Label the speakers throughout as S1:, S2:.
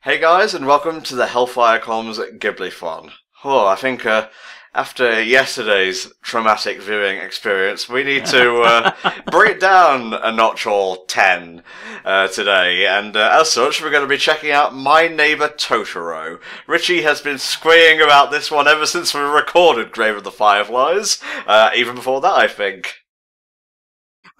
S1: Hey guys, and welcome to the HellfireComms Ghiblithon. Oh, I think after yesterday's traumatic viewing experience, we need to bring it down a notch or 10 today, and as such, we're going to be checking out My Neighbor Totoro. Richie has been squeeing about this one ever since we recorded Grave of the Fireflies, even before that, I think.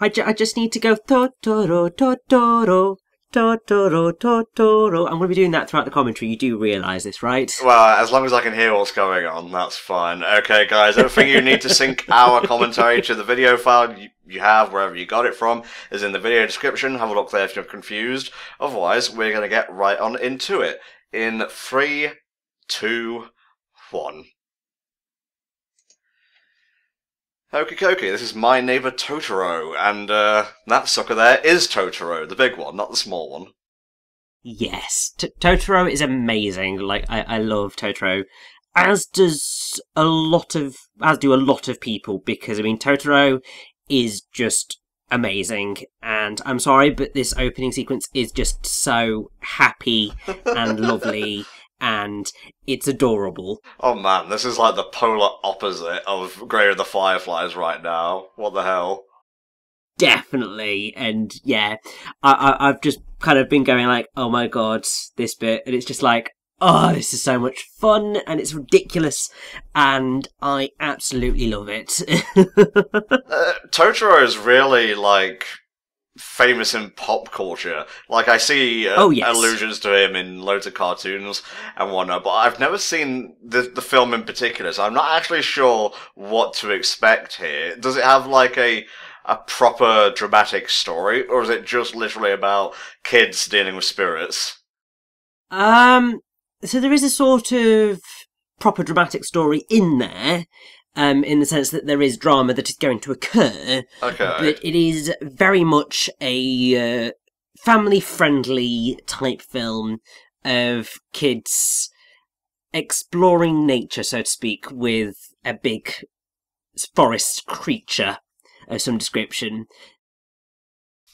S2: I just need to go Totoro, Totoro. Totoro, Totoro. I'm going to be doing that throughout the commentary. You do realise this, right?
S1: Well, as long as I can hear what's going on, that's fine. Okay, guys, everything you need to sync our commentary to the video file you have, wherever you got it from, is in the video description. Have a look there if you're confused. Otherwise, we're going to get right on into it. In 3, 2, 1. Okie dokie, this is My Neighbor Totoro, and that sucker there is Totoro, the big one, not the small one.
S2: Yes, Totoro is amazing. Like, I love Totoro, as do a lot of people, because I mean Totoro is just amazing, and I'm sorry, but this opening sequence is just so happy and lovely. And it's adorable.
S1: Oh man, this is like the polar opposite of Grave of the Fireflies right now. What the hell?
S2: Definitely, and yeah, I've just kind of been going like, oh my god, this bit, and it's just like, oh, this is so much fun, and it's ridiculous, and I absolutely love it.
S1: Totoro is really, like, famous in pop culture. Like, I see allusions to him in loads of cartoons and whatnot, but I've never seen the film in particular, so I'm not actually sure what to expect here. Does it have, like, a proper dramatic story, or is it just literally about kids dealing with spirits?
S2: So there is a sort of proper dramatic story in there, in the sense that there is drama that is going to occur, but it is very much a family-friendly type film of kids exploring nature, so to speak, with a big forest creature of some description.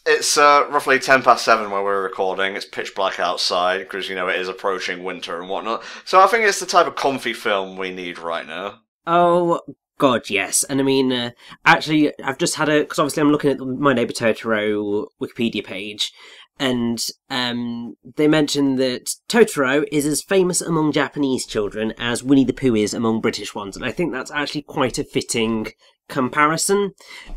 S1: It's roughly 7:10 where we're recording. It's pitch black outside, because, you know, it is approaching winter and whatnot. So I think it's the type of comfy film we need right now.
S2: Oh, God, yes. And I mean, actually, I've just had because obviously I'm looking at the My Neighbor Totoro Wikipedia page, and they mention that Totoro is as famous among Japanese children as Winnie the Pooh is among British ones, and I think that's actually quite a fitting comparison,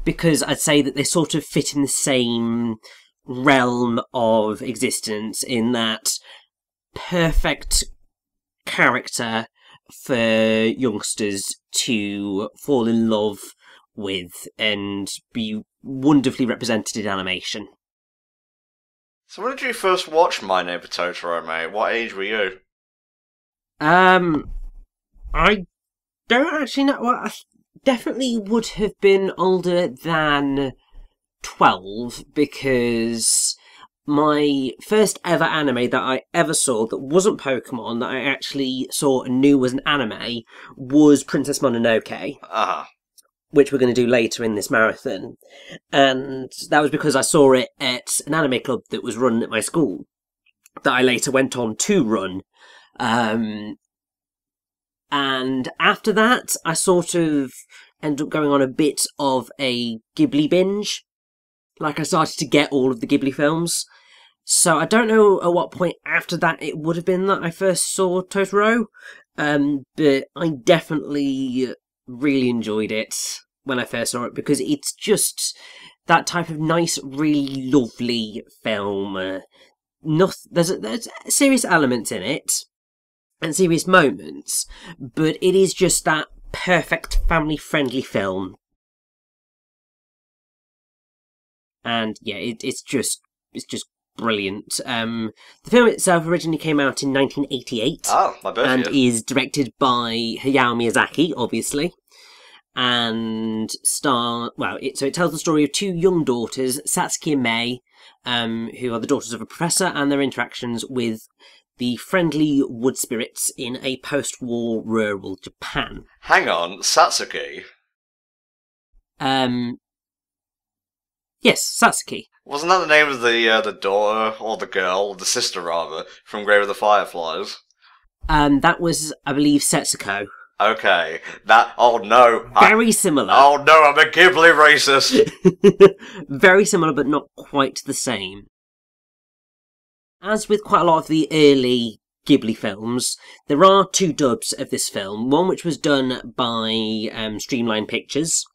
S2: because I'd say that they sort of fit in the same realm of existence, in that perfect character for youngsters to fall in love with and be wonderfully represented in animation.
S1: So when did you first watch My Neighbor Totoro, mate? What age were you?
S2: I don't actually know. Well, I definitely would have been older than 12, because my first ever anime that I ever saw that wasn't Pokemon, that I actually saw and knew was an anime, was Princess Mononoke. Which we're going to do later in this marathon. And that was because I saw it at an anime club that was run at my school, that I later went on to run. And after that, I sort of ended up going on a bit of a Ghibli binge. Like, I started to get all of the Ghibli films. So I don't know at what point after that it would have been that I first saw Totoro. But I definitely really enjoyed it when I first saw it, because it's just that type of nice, really lovely film. There's serious elements in it, and serious moments, but it is just that perfect family-friendly film. And yeah, it's just brilliant. The film itself originally came out in 1988.
S1: Oh, my birthday.
S2: And is directed by Hayao Miyazaki, obviously. And so it tells the story of two young daughters, Satsuki and Mei, who are the daughters of a professor, and their interactions with the friendly wood spirits in a post-war rural Japan.
S1: Hang on, Satsuki?
S2: Yes, Satsuki.
S1: Wasn't that the name of the daughter, or the girl, or the sister rather, from Grave of the Fireflies?
S2: That was, I believe, Setsuko.
S1: Okay, oh no.
S2: Very similar.
S1: Oh no, I'm a Ghibli racist!
S2: Very similar, but not quite the same. As with quite a lot of the early Ghibli films, there are 2 dubs of this film. One which was done by Streamline Pictures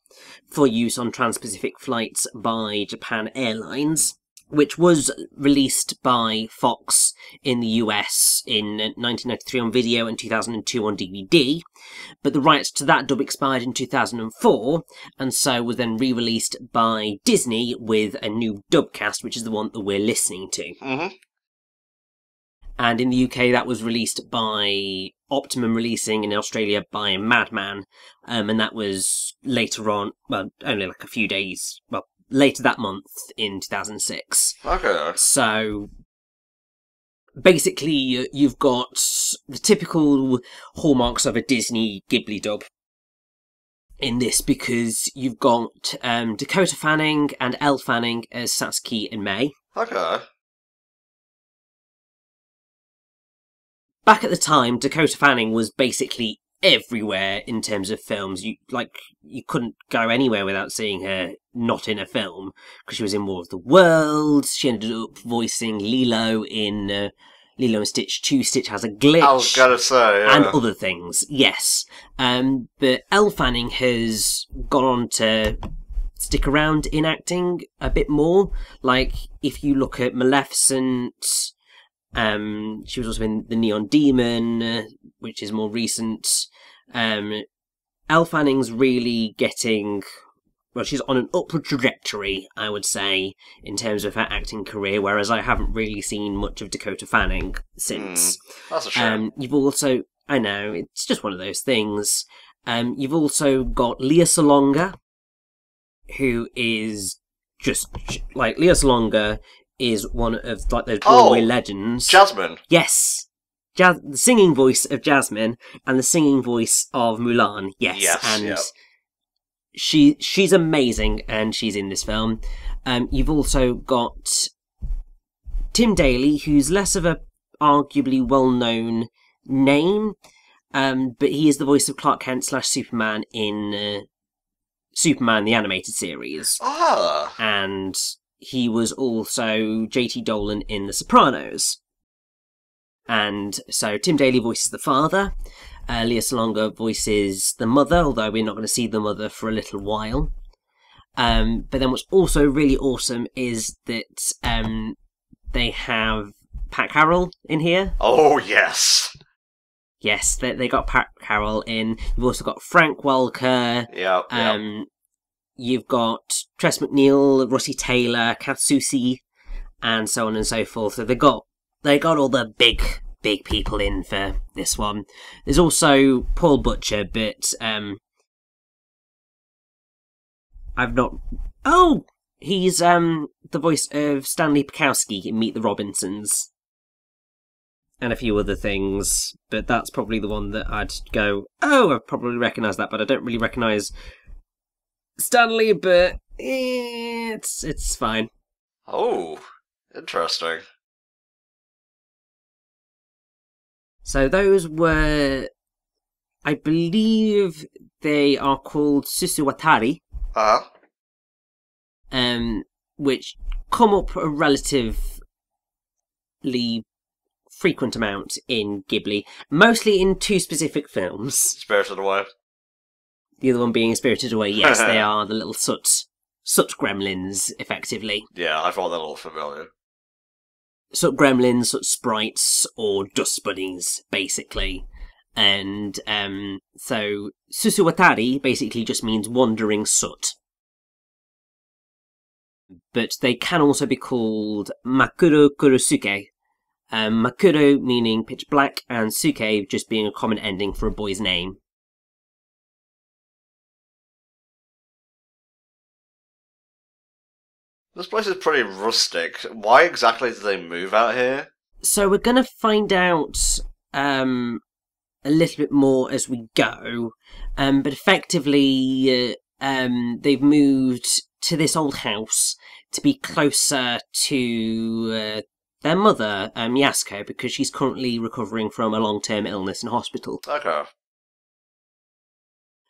S2: for use on trans-Pacific flights by Japan Airlines, which was released by Fox in the US in 1993 on video and 2002 on DVD, but the rights to that dub expired in 2004, and so was then re-released by Disney with a new dub cast, which is the one that we're listening to.
S1: Mm-hmm.
S2: And in the UK, that was released by Optimum releasing, in Australia by Madman, and that was later on, well, only like a few days, well, later that month in 2006.
S1: Okay.
S2: So, basically, you've got the typical hallmarks of a Disney Ghibli dub in this, because you've got Dakota Fanning and Elle Fanning as Satsuki and Mei.
S1: Okay.
S2: Back at the time, Dakota Fanning was basically everywhere in terms of films. You couldn't go anywhere without seeing her not in a film, because she was in War of the Worlds. She ended up voicing Lilo in Lilo and Stitch 2, Stitch Has a Glitch.
S1: I was gonna say, yeah.
S2: And other things, yes. But Elle Fanning has gone on to stick around in acting a bit more. Like, if you look at Maleficent, she was also in The Neon Demon, which is more recent. Elle Fanning's really getting... Well, she's on an upward trajectory, I would say, in terms of her acting career, whereas I haven't really seen much of Dakota Fanning since.
S1: That's a shame.
S2: You've also... I know, it's just one of those things. You've also got Lea Salonga, who is just... Like, Lea Salonga is one of like those Broadway legends.
S1: Jasmine.
S2: Yes. The singing voice of Jasmine and the singing voice of Mulan. Yes. And
S1: yep.
S2: she's amazing, and she's in this film. You've also got Tim Daly, who's less of a arguably well-known name, but he is the voice of Clark Kent / Superman in Superman the Animated Series.
S1: Ah.
S2: And he was also J.T. Dolan in The Sopranos. And so Tim Daly voices the father. Lea Salonga voices the mother, although we're not going to see the mother for a little while. But then what's also really awesome is that they have Pat Carroll in here.
S1: Oh, yes.
S2: Yes, they got Pat Carroll in. You've also got Frank Welker.
S1: Yeah.
S2: You've got Tress MacNeille, Russi Taylor, Katsushi, and so on and so forth. So they got all the big people in for this one. There's also Paul Butcher, but I've not... Oh! He's the voice of Stanley Pekowski in Meet the Robinsons. And a few other things, but that's probably the one that I'd go, oh, I probably recognise that, but I don't really recognise Stanley, but it's fine.
S1: Oh, interesting.
S2: So those were, I believe they are called Susuwatari.
S1: Uh-huh.
S2: Which come up a relatively frequent amount in Ghibli, mostly in 2 specific films.
S1: Spirited Away.
S2: The other one being Spirited Away, yes, they are the little soot gremlins, effectively.
S1: Yeah, I thought that all familiar.
S2: Soot gremlins, soot sprites, or dust bunnies, basically. And so Susuwatari basically just means wandering soot. But they can also be called Makuro Kurosuke. Makuro meaning pitch black, and Suke just being a common ending for a boy's name.
S1: This place is pretty rustic. Why exactly did they move out here?
S2: So we're going to find out a little bit more as we go. But effectively, they've moved to this old house to be closer to their mother, Yasuko, because she's currently recovering from a long-term illness in hospital.
S1: Okay.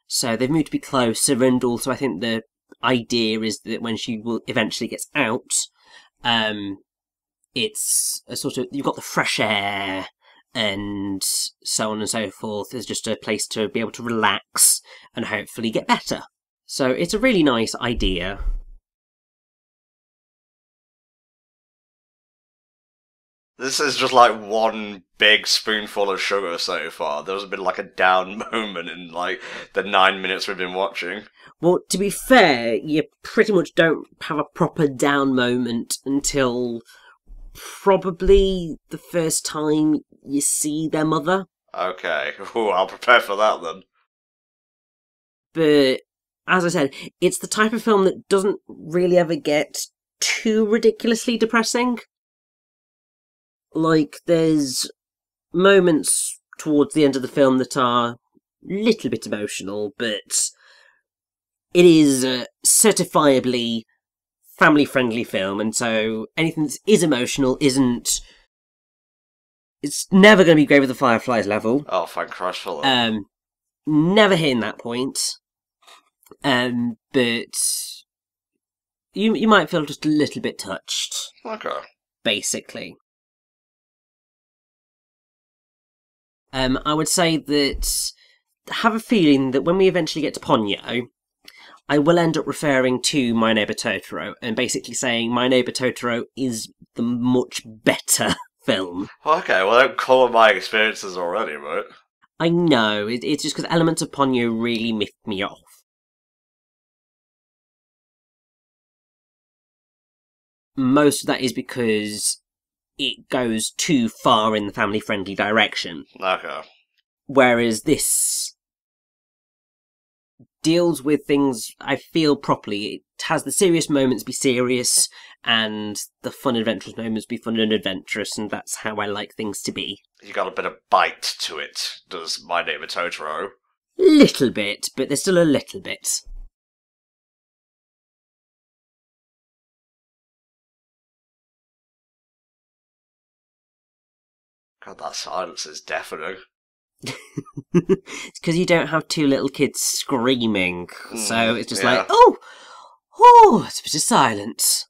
S2: So they've moved to be closer, and also I think the idea is that when she will eventually gets out, it's a sort of, you've got the fresh air and so on and so forth. There's just a place to be able to relax and hopefully get better. So it's a really nice idea.
S1: This is just like one big spoonful of sugar so far. There hasn't been like a down moment in like the 9 minutes we've been watching.
S2: Well, to be fair, you pretty much don't have a proper down moment until probably the first time you see their mother.
S1: Okay, ooh, I'll prepare for that then.
S2: But, as I said, it's the type of film that doesn't really ever get too ridiculously depressing. Like, there's moments towards the end of the film that are a little bit emotional, but it is a certifiably family-friendly film, and so anything that is emotional isn't... It's never going to be Grave of the Fireflies level.
S1: Oh, thank Christ for that.
S2: Never hitting that point. But you might feel just a little bit touched.
S1: Okay.
S2: Basically. I would say that I have a feeling that when we eventually get to Ponyo, I will end up referring to My Neighbor Totoro and basically saying My Neighbor Totoro is the much better film.
S1: Okay, well, don't call my experiences already, right?
S2: I know, it's just because elements of Ponyo really miffed me off. Most of that is because it goes too far in the family-friendly direction.
S1: Okay.
S2: Whereas this deals with things, I feel, properly. It has the serious moments be serious, and the fun adventurous moments be fun and adventurous, and that's how I like things to be.
S1: You got a bit of bite to it, does My Neighbor Totoro?
S2: Little bit, but there's still a little bit.
S1: God, that silence is deafening.
S2: It's because you don't have two little kids screaming, so it's just
S1: yeah.
S2: like, oh, it's a bit of silence.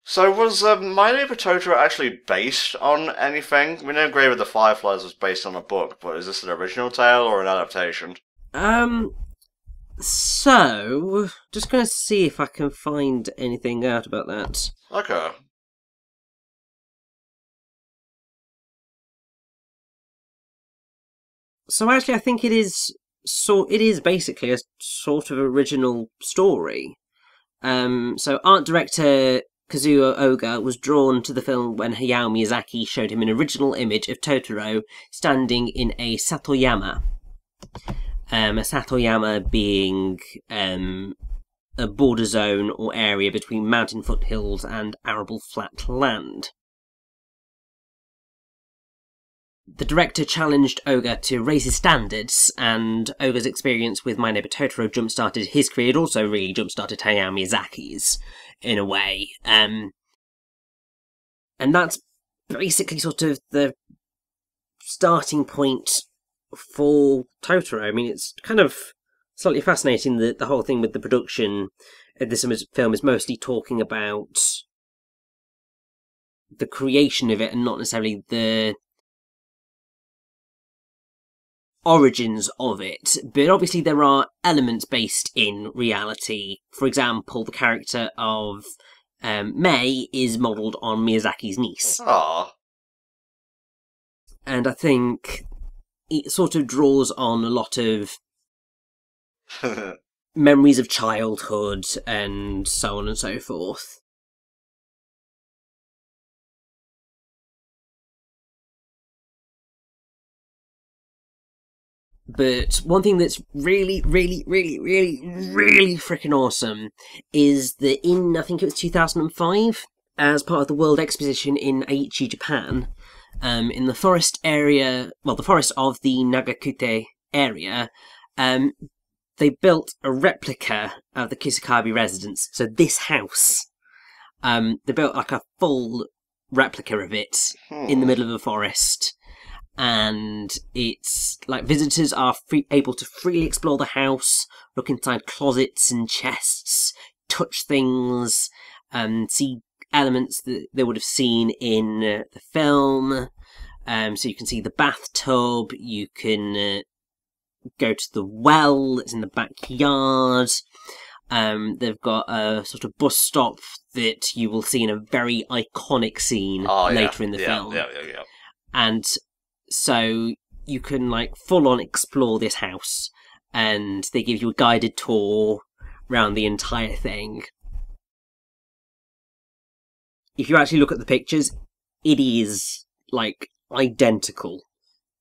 S1: So was My Neighbor Totoro actually based on anything? We know Grave of the Fireflies was based on a book, but is this an original tale or an adaptation?
S2: So, just going to see if I can find anything out about that.
S1: Okay.
S2: So actually, I think it is basically a sort of original story. So art director Kazuo Oga was drawn to the film when Hayao Miyazaki showed him an original image of Totoro standing in a Satoyama. A Satoyama being a border zone or area between mountain foothills and arable flat land. The director challenged Oga to raise his standards, and Oga's experience with My Neighbor Totoro jump-started his career. It also really jump-started Hayao Miyazaki's, in a way. And that's basically sort of the starting point for Totoro. I mean, it's kind of slightly fascinating that the whole thing with the production of this film is mostly talking about the creation of it and not necessarily the origins of it. But obviously there are elements based in reality. For example, the character of Mei is modelled on Miyazaki's niece.
S1: Aww.
S2: And I think it sort of draws on a lot of memories of childhood and so on and so forth. But one thing that's really, really, really, really, really freaking awesome is that in, I think it was 2005, as part of the World Exposition in Aichi, Japan, in the forest area, well, the forest of the Nagakute area, they built a replica of the Kisakabe residence. So this house, they built like a full replica of it in the middle of a forest. And it's like visitors are able to freely explore the house, look inside closets and chests, touch things, see elements that they would have seen in the film. So you can see the bathtub, you can go to the well that's in the backyard. They've got a sort of bus stop that you will see in a very iconic scene later in the film.
S1: Yeah.
S2: And so you can like full on explore this house, and they give you a guided tour around the entire thing. If you actually look at the pictures, it is like identical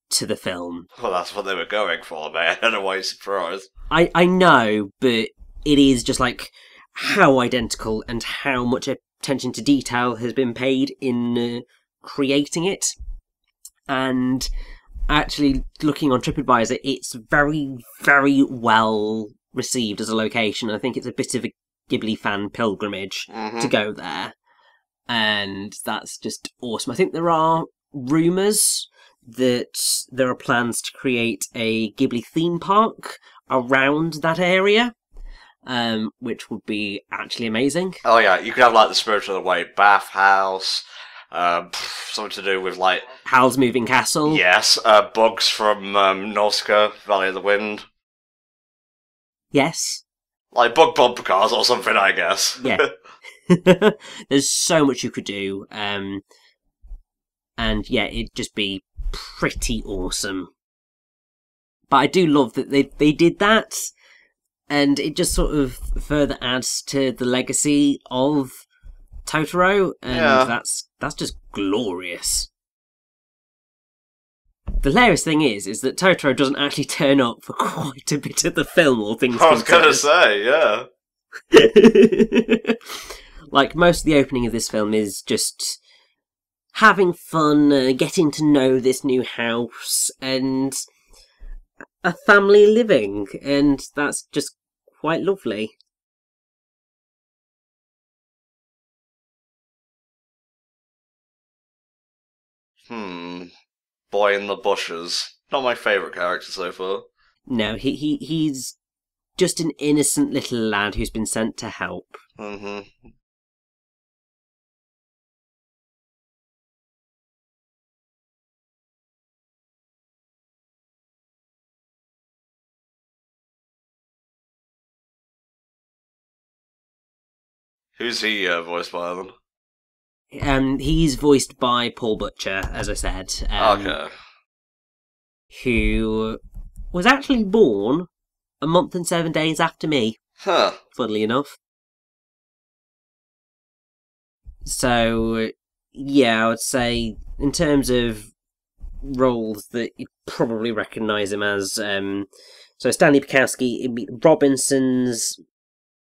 S2: to the film.
S1: Well, that's what they were going for, man. I don't know why you're surprised.
S2: I know, but it is just like how identical and how much attention to detail has been paid in creating it. And actually, looking on TripAdvisor, it's very, very well received as a location. I think it's a bit of a Ghibli fan pilgrimage to go there. And that's just awesome. I think there are rumours that there are plans to create a Ghibli theme park around that area, which would be actually amazing.
S1: Oh yeah, you could have like the Spirited Away bathhouse, something to do with like
S2: Howl's Moving Castle.
S1: Yes, bugs from Nausicaa, Valley of the Wind.
S2: Yes.
S1: Like bug bumper cars or something, I guess.
S2: Yeah. There's so much you could do. And yeah, it'd just be pretty awesome. But I do love that they did that, and it just sort of further adds to the legacy of Totoro, and that's just glorious. The hilarious thing is that Totoro doesn't actually turn up for quite a bit of the film, all things
S1: I was
S2: considered.
S1: gonna say, yeah.
S2: Like, most of the opening of this film is just having fun, getting to know this new house, and a family living, and that's just quite lovely.
S1: Boy in the bushes. Not my favourite character so far.
S2: No, he's just an innocent little lad who's been sent to help.
S1: Who's he voiced by then?
S2: He's voiced by Paul Butcher, as I said.
S1: Okay.
S2: Who was actually born a month and 7 days after me.
S1: Huh.
S2: Funnily enough. So, yeah, I would say, in terms of roles that you probably recognise him as, so Stanley Bukowski in Meet the Robinsons,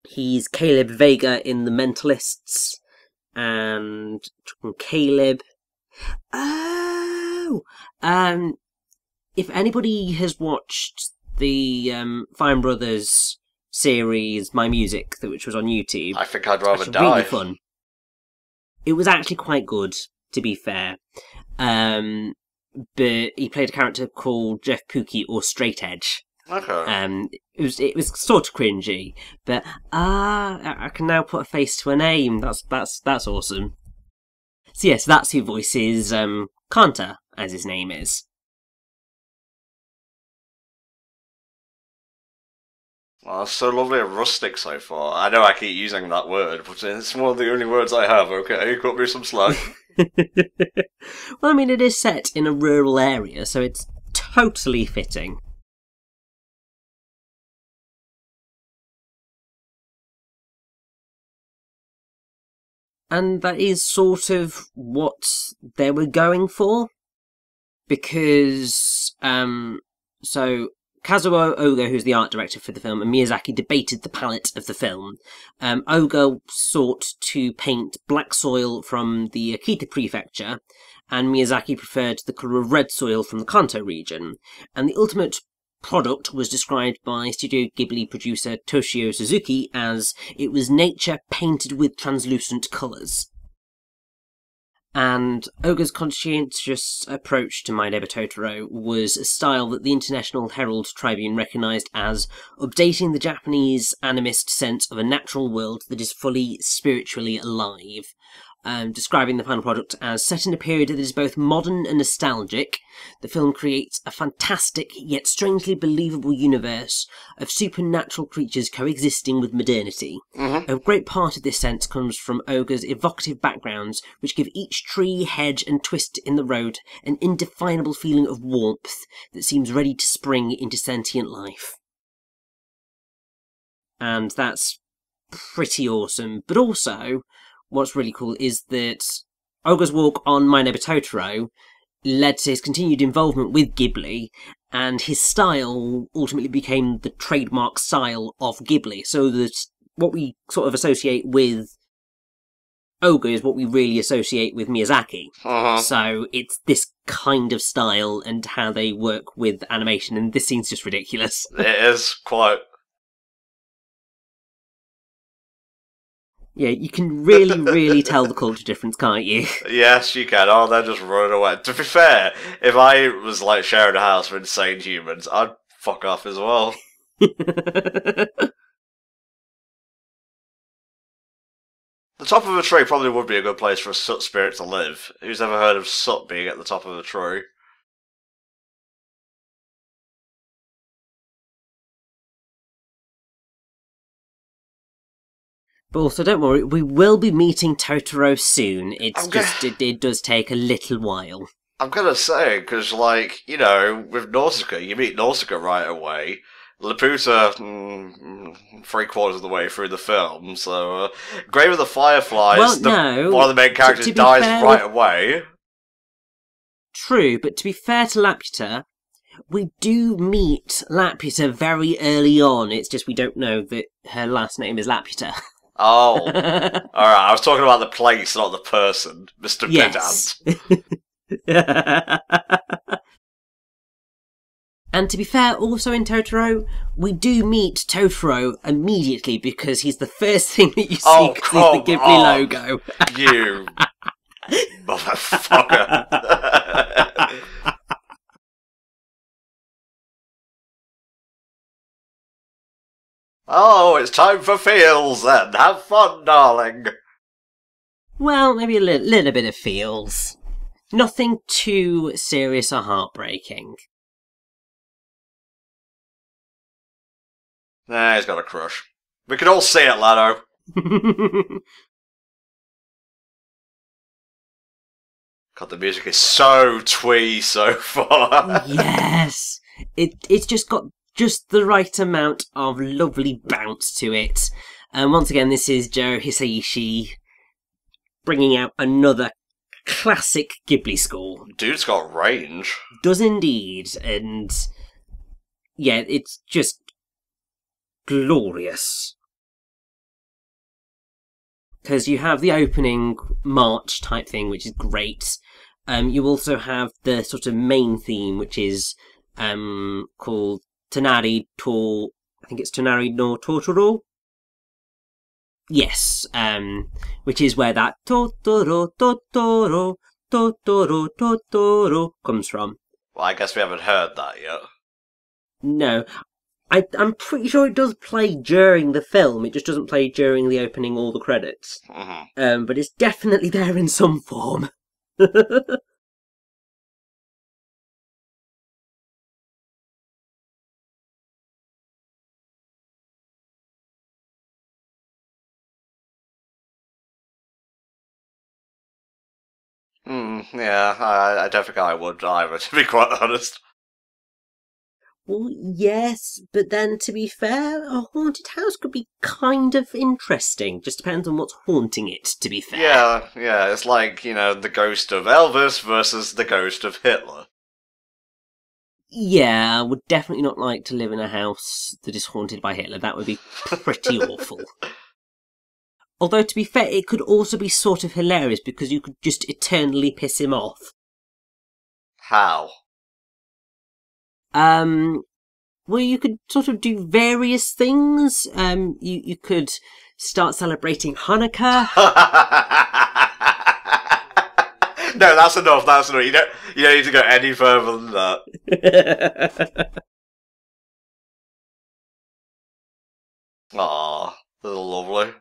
S2: he's Caleb Vega in The Mentalists, and Caleb. Oh! If anybody has watched the Fine Brothers series, My Music, which was on YouTube,
S1: I think I'd rather die.
S2: Really fun. It was actually quite good, to be fair. But he played a character called Jeff Pookie, or Straight Edge.
S1: Okay.
S2: It was sort of cringy, but I can now put a face to a name. That's awesome. So yes, that's who voices Kanta, as his name is.
S1: Well, that's so lovely and rustic so far. I know I keep using that word, but it's one of the only words I have, okay? Cut me some slack.
S2: Well, I mean, it is set in a rural area, so it's totally fitting. And that is sort of what they were going for. Because, so Kazuo Oga, who's the art director for the film, and Miyazaki debated the palette of the film. Oga sought to paint black soil from the Akita prefecture, and Miyazaki preferred the colour of red soil from the Kanto region. And the ultimate product was described by Studio Ghibli producer Toshio Suzuki as it was nature painted with translucent colours. And Oga's conscientious approach to My Neighbor Totoro was a style that the International Herald Tribune recognised as updating the Japanese animist sense of a natural world that is fully spiritually alive. Describing the final product as set in a period that is both modern and nostalgic, the film creates a fantastic yet strangely believable universe of supernatural creatures coexisting with modernity. A great part of this sense comes from Oga's evocative backgrounds, which give each tree, hedge and twist in the road an indefinable feeling of warmth that seems ready to spring into sentient life. And that's pretty awesome, but also what's really cool is that Oga's work on My Neighbor Totoro led to his continued involvement with Ghibli, and his style ultimately became the trademark style of Ghibli, so that what we sort of associate with Oga is what we really associate with Miyazaki. So it's this kind of style and how they work with animation, and this scene's just ridiculous.
S1: It is quite...
S2: Yeah, you can really tell the culture difference, can't you?
S1: Yes, you can. Oh, they're just running away. To be fair, if I was like sharing a house with insane humans, I'd fuck off as well. The top of a tree probably would be a good place for a soot spirit to live. Who's ever heard of soot being at the top of a tree?
S2: But also, don't worry, we will be meeting Totoro soon. It's it does take a little while.
S1: I'm gonna say, because, like, you know, with Nausicaa, you meet Nausicaa right away. Laputa, 3/4 of the way through the film, so, Grave of the Fireflies, one of the main characters dies right away.
S2: True, but to be fair to Laputa, we do meet Laputa very early on. It's just we don't know that her last name is Laputa.
S1: Oh. Alright, I was talking about the place, not the person, Mr.
S2: Yes.
S1: Pedant.
S2: And to be fair, also in Totoro, we do meet Totoro immediately because he's the first thing that you see because he's the Ghibli logo.
S1: You motherfucker. Oh, it's time for feels then. Have fun, darling.
S2: Well, maybe a little bit of feels. Nothing too serious or heartbreaking.
S1: Nah, he's got a crush. We can all see it, Lado. God, the music is so twee so far.
S2: Yes! It's just got just the right amount of lovely bounce to it. And once again, this is Joe Hisaishi bringing out another classic Ghibli score.
S1: Dude's got range.
S2: Does indeed, and yeah, it's just glorious. Because you have the opening march type thing, which is great. You also have the sort of main theme, which is called Tonari no Totoro. Yes, which is where that Totoro, Totoro, Totoro, Totoro comes from.
S1: Well, I guess we haven't heard that yet.
S2: No. I'm pretty sure it does play during the film, it just doesn't play during the opening or the credits. But it's definitely there in some form.
S1: Yeah, I don't think I would either, to be quite honest.
S2: Well, yes, but then to be fair, a haunted house could be kind of interesting. Just depends on what's haunting it, to be fair.
S1: Yeah, it's like, you know, the ghost of Elvis versus the ghost of Hitler.
S2: Yeah, I would definitely not like to live in a house that is haunted by Hitler. That would be pretty awful. Although, to be fair, it could also be sort of hilarious because you could just eternally piss him off.
S1: How?
S2: Well, you could sort of do various things. You could start celebrating Hanukkah.
S1: No, that's enough. That's enough. You don't need to go any further than that. Aw, that's lovely.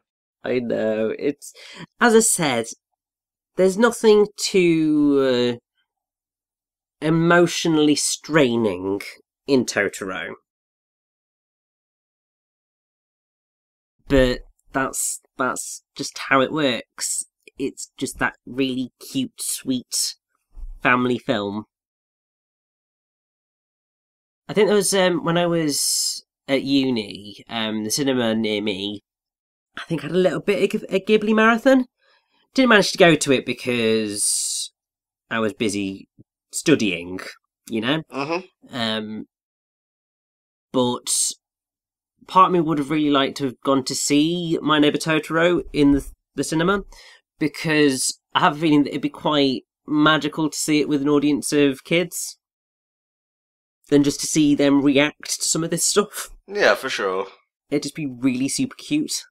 S2: I know. It's, as I said, there's nothing too emotionally straining in Totoro. But that's just how it works. It's just that really cute, sweet family film. I think there was when I was at uni, the cinema near me, I think had a little bit of a Ghibli marathon. Didn't manage to go to it because I was busy studying, you know. But part of me would have really liked to have gone to see My Neighbor Totoro in the cinema, because I have a feeling that it'd be quite magical to see it with an audience of kids than just to see them react to some of this stuff.
S1: Yeah, for sure.
S2: It'd just be really super cute.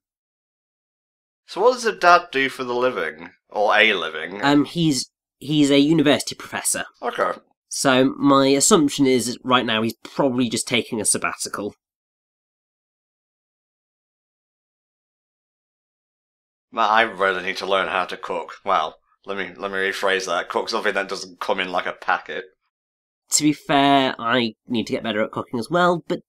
S1: So what does the dad do for the living? Or a living?
S2: He's a university professor.
S1: Okay.
S2: So my assumption is right now he's probably just taking a sabbatical.
S1: I really need to learn how to cook. Well, let me rephrase that. Cook something that doesn't come in like a packet.
S2: To be fair, I need to get better at cooking as well, but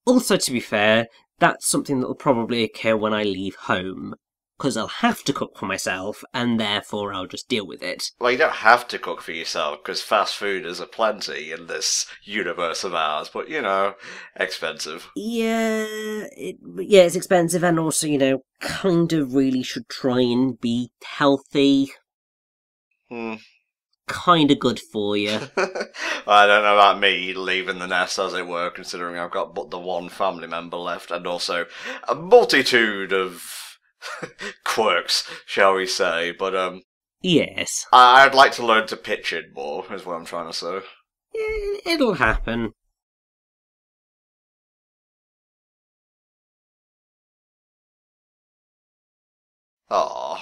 S2: also to be fair, that's something that will probably occur when I leave home, because I'll have to cook for myself, and therefore I'll just deal with it.
S1: Well, you don't have to cook for yourself, because fast food is aplenty in this universe of ours, but, you know, expensive.
S2: Yeah, it's expensive, and also, you know, kind of really should try and be healthy. Kind of good for you.
S1: I don't know about me leaving the nest, as it were, considering I've got but the one family member left, and also a multitude of quirks, shall we say, but,
S2: Yes.
S1: I'd like to learn to pitch it more, is what I'm trying to say.
S2: It'll happen.
S1: Aww.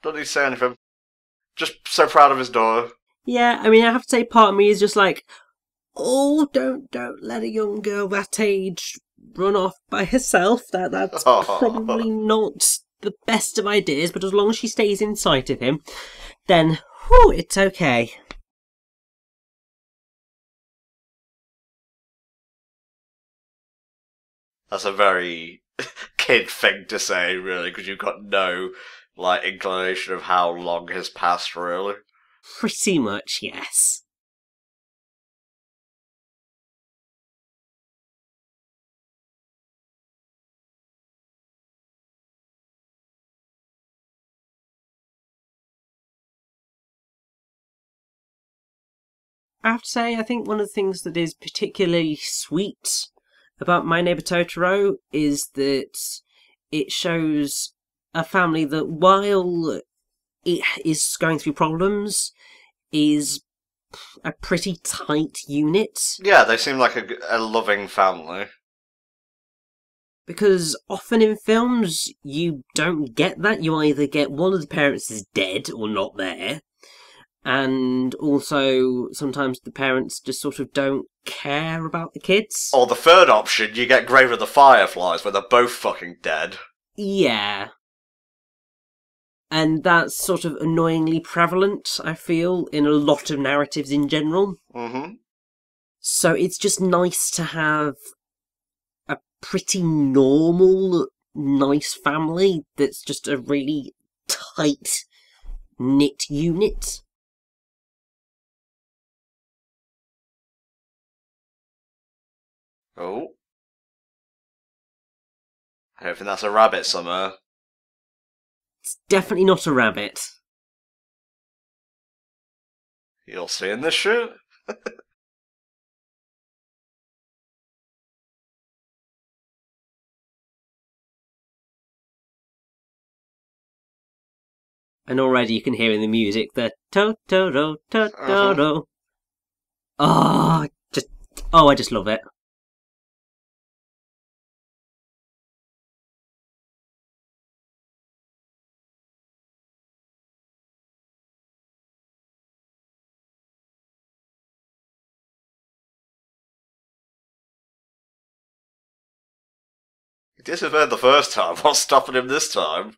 S1: Don't need to say anything. Just so proud of his daughter.
S2: Yeah, I mean, I have to say part of me is just like, oh, don't let a young girl that age run off by herself. That's probably not the best of ideas, but as long as she stays in sight of him, then, whew, it's okay.
S1: That's a very kid thing to say, really, because you've got no, like, inclination of how long has passed, really.
S2: Pretty much, yes. I have to say, I think one of the things that is particularly sweet about My Neighbor Totoro is that it shows a family that, while it is going through problems, is a pretty tight unit.
S1: Yeah, they seem like a loving family.
S2: Because often in films, you don't get that. You either get one of the parents is dead or not there, and also sometimes the parents just sort of don't care about the kids.
S1: Or the third option, you get Grave of the Fireflies, where they're both fucking dead.
S2: Yeah. And that's sort of annoyingly prevalent, I feel, in a lot of narratives in general. So it's just nice to have a pretty normal, nice family that's just a really tight, knit unit.
S1: Oh. I don't think that's a rabbit somewhere.
S2: It's definitely not a rabbit.
S1: You'll see in this shit.
S2: And already you can hear in the music the Totoro, Totoro. Oh, I just love it.
S1: He disappeared the first time. What's stopping him this time?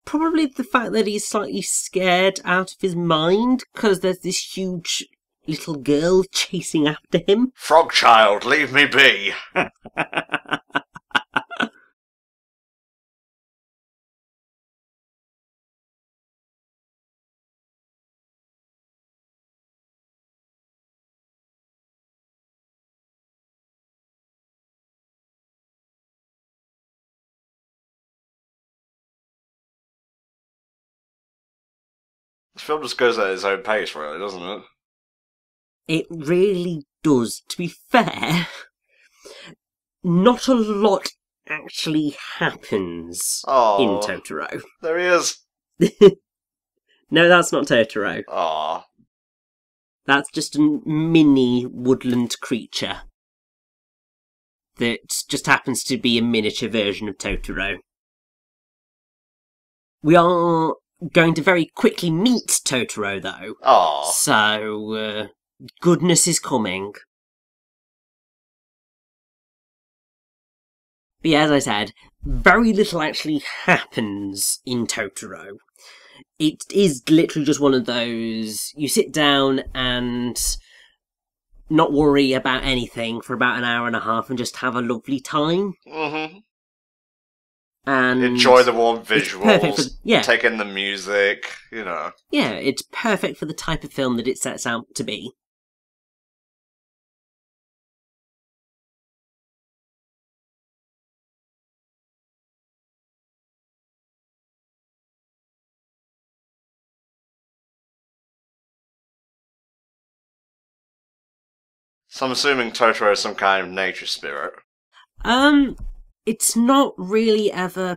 S2: Probably the fact that he's slightly scared out of his mind because there's this huge little girl chasing after him.
S1: Frog child, leave me be. This film just goes at its own pace, really, doesn't it?
S2: It really does. To be fair, not a lot actually happens in Totoro.
S1: There he is.
S2: No, that's not Totoro.
S1: Aww.
S2: That's just a mini woodland creature that just happens to be a miniature version of Totoro. We are going to very quickly meet Totoro, though.
S1: Aww.
S2: So, goodness is coming. But yeah, as I said, very little actually happens in Totoro. It is literally just one of those, you sit down and not worry about anything for about an hour and a half and just have a lovely time.
S1: Mm-hmm.
S2: And
S1: enjoy the warm visuals,
S2: yeah.
S1: Take in the music, you know.
S2: Yeah, it's perfect for the type of film that it sets out to be.
S1: So I'm assuming Totoro is some kind of nature spirit.
S2: It's not really ever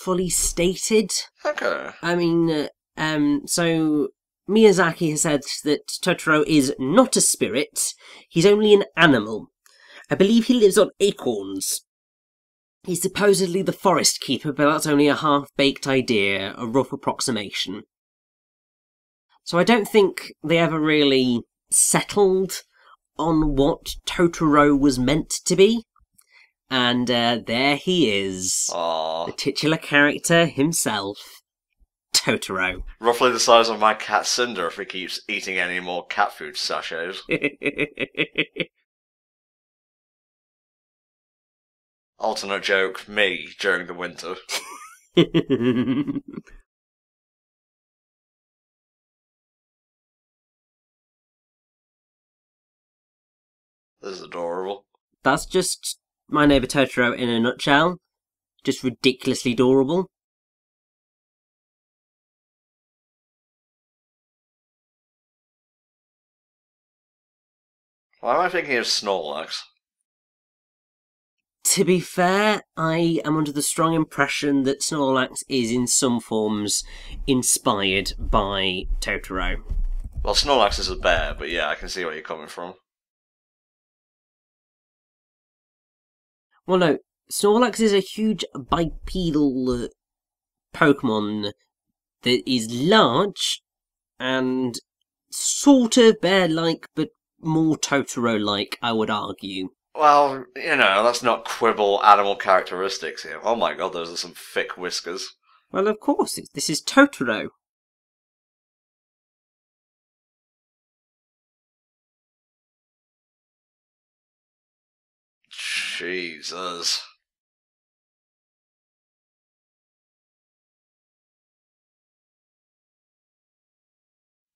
S2: fully stated.
S1: Okay.
S2: I mean, so Miyazaki has said that Totoro is not a spirit, he's only an animal. I believe he lives on acorns. He's supposedly the forest keeper, but that's only a half-baked idea, a rough approximation. So I don't think they ever really settled on what Totoro was meant to be. And there he is.
S1: Aww.
S2: The titular character himself, Totoro.
S1: Roughly the size of my cat Cinder if he keeps eating any more cat food sachets. Alternate joke, me during the winter. This is adorable.
S2: That's just My Neighbor Totoro in a nutshell. Just ridiculously adorable.
S1: Why am I thinking of Snorlax?
S2: To be fair, I am under the strong impression that Snorlax is in some forms inspired by Totoro.
S1: Well, Snorlax is a bear, but yeah, I can see where you're coming from.
S2: Well, no, Snorlax is a huge bipedal Pokemon that is large and sort of bear-like, but more Totoro-like, I would argue.
S1: Well, you know, let's not quibble animal characteristics here. Oh my god, those are some thick whiskers.
S2: Well, of course, this is Totoro.
S1: Jesus.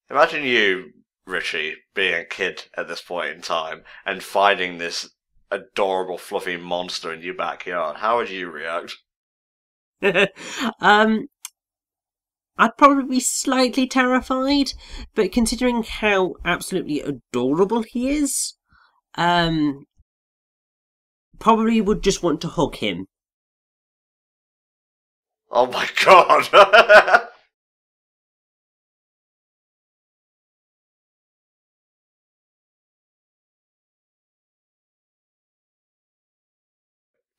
S1: Imagine you, Richie, being a kid at this point in time and finding this adorable fluffy monster in your backyard. How would you react?
S2: I'd probably be slightly terrified, but considering how absolutely adorable he is, probably would just want to hug him.
S1: Oh my god!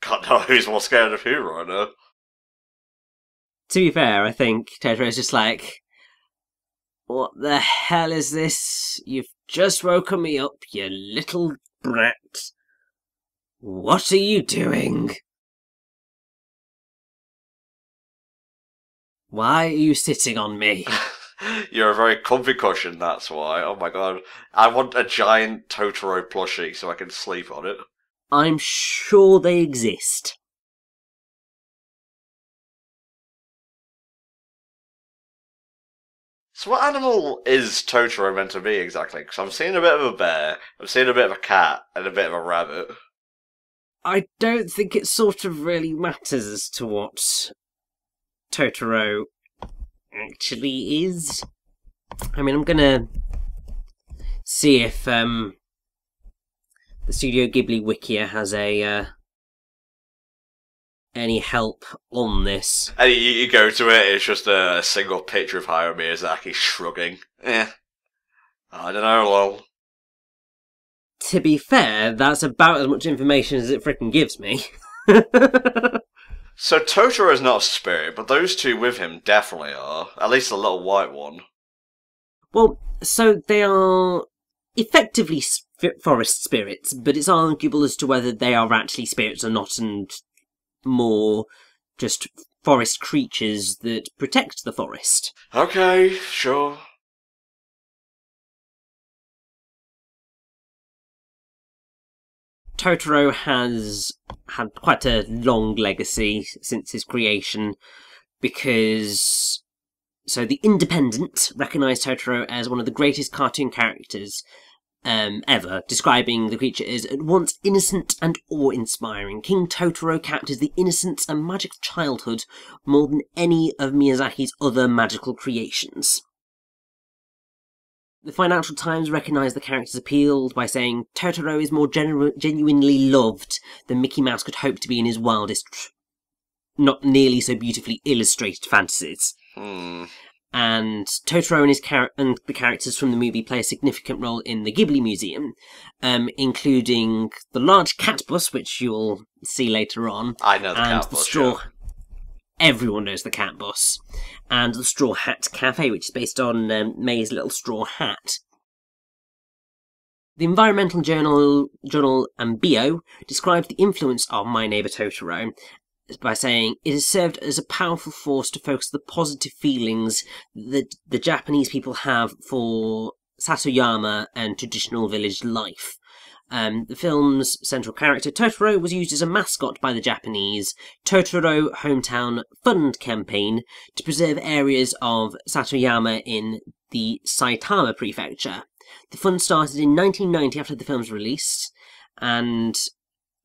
S1: Can't know who's more scared of who right now.
S2: To be fair, I think Totoro's just like, what the hell is this? You've just woken me up, you little brat. What are you doing? Why are you sitting on me?
S1: You're a very comfy cushion, that's why. Oh my god. I want a giant Totoro plushie so I can sleep on it.
S2: I'm sure they exist.
S1: So what animal is Totoro meant to be exactly? Because I'm seeing a bit of a bear, I'm seeing a bit of a cat, and a bit of a rabbit.
S2: I don't think it sort of really matters as to what Totoro actually is. I mean, I'm gonna see if the Studio Ghibli Wikia has any help on this.
S1: And you go to it, it's just a single picture of Hayao Miyazaki shrugging. I don't know, lol.
S2: To be fair, that's about as much information as it frickin' gives me.
S1: So Totoro is not a spirit, but those two with him definitely are. At least the little white one.
S2: Well, so they are effectively forest spirits, but it's arguable as to whether they are actually spirits or not, and more just forest creatures that protect the forest.
S1: Okay, sure.
S2: Totoro has had quite a long legacy since his creation, because The Independent recognised Totoro as one of the greatest cartoon characters ever, describing the creature as at once innocent and awe-inspiring. King Totoro captures the innocence and magic of childhood more than any of Miyazaki's other magical creations. The Financial Times recognised the character's appeal by saying, Totoro is more genuinely loved than Mickey Mouse could hope to be in his wildest, not nearly so beautifully illustrated fantasies. And Totoro and the characters from the movie play a significant role in the Ghibli Museum, including the large cat bus, which you'll see later on.
S1: I know the cat bus, yeah.
S2: Everyone knows the cat bus. And the Straw Hat Cafe, which is based on May's little straw hat. The environmental journal Ambio described the influence of My Neighbor Totoro by saying, it has served as a powerful force to focus the positive feelings that the Japanese people have for Satoyama and traditional village life. The film's central character, Totoro, was used as a mascot by the Japanese Totoro Hometown Fund campaign to preserve areas of Satoyama in the Saitama prefecture. The fund started in 1990 after the film's release, and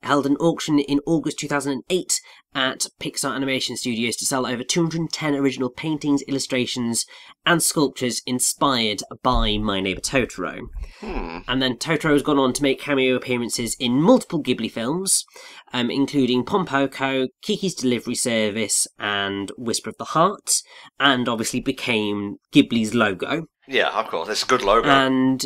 S2: held an auction in August 2008 at Pixar Animation Studios to sell over 210 original paintings, illustrations, and sculptures inspired by My Neighbor Totoro. And then Totoro has gone on to make cameo appearances in multiple Ghibli films, including Pompoko, Kiki's Delivery Service, and Whisper of the Heart, and obviously became Ghibli's logo.
S1: Yeah, of course, it's a good logo.
S2: And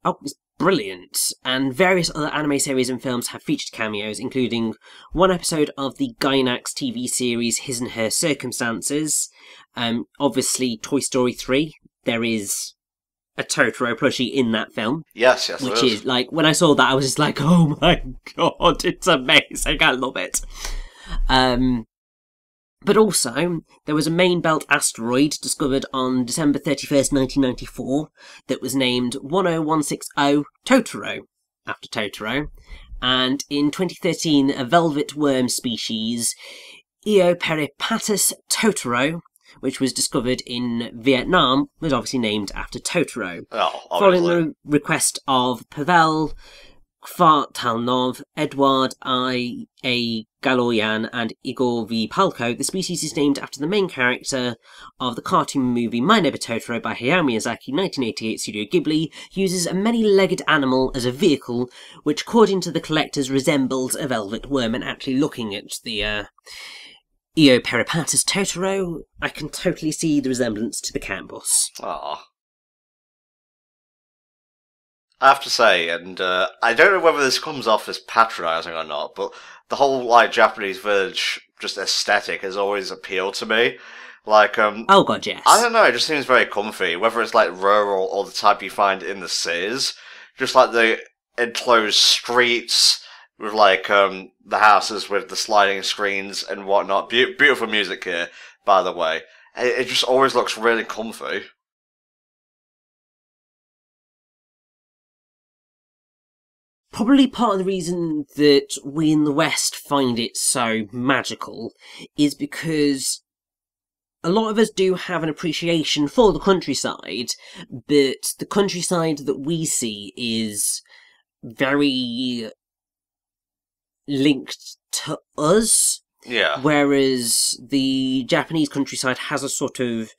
S2: it's brilliant. And various other anime series and films have featured cameos, including one episode of the Gainax TV series His and Her Circumstances. Obviously, Toy Story 3. There is a Totoro plushie in that film.
S1: Yes,
S2: which is like, when I saw that, I was just like, oh my god, it's amazing. I love it. But also, there was a main belt asteroid discovered on December 31st, 1994, that was named 10160 Totoro, after Totoro. And in 2013, a velvet worm species, Eoperipatus Totoro, which was discovered in Vietnam, was obviously named after Totoro. Following the request of Pavel Kvartalnov, Edward I.A. Galoyan, and Igor V. Palko, the species is named after the main character of the cartoon movie My Neighbor Totoro by Hayao Miyazaki, 1988, Studio Ghibli, uses a many-legged animal as a vehicle, which, according to the collectors, resembles a velvet worm. And actually looking at the Io Peripatus Totoro, I can totally see the resemblance to the campus.
S1: Aww. I have to say, and I don't know whether this comes off as patronising or not, but the whole, like, Japanese village just aesthetic has always appealed to me. Like,
S2: Oh god, yes.
S1: I don't know, it just seems very comfy, whether it's, like, rural or the type you find in the cities. Just, like, the enclosed streets with, like, the houses with the sliding screens and whatnot. Beautiful music here, by the way. It just always looks really comfy.
S2: Probably part of the reason that we in the West find it so magical is because a lot of us do have an appreciation for the countryside, but the countryside that we see is very linked to us.
S1: Yeah.
S2: Whereas the Japanese countryside has a sort of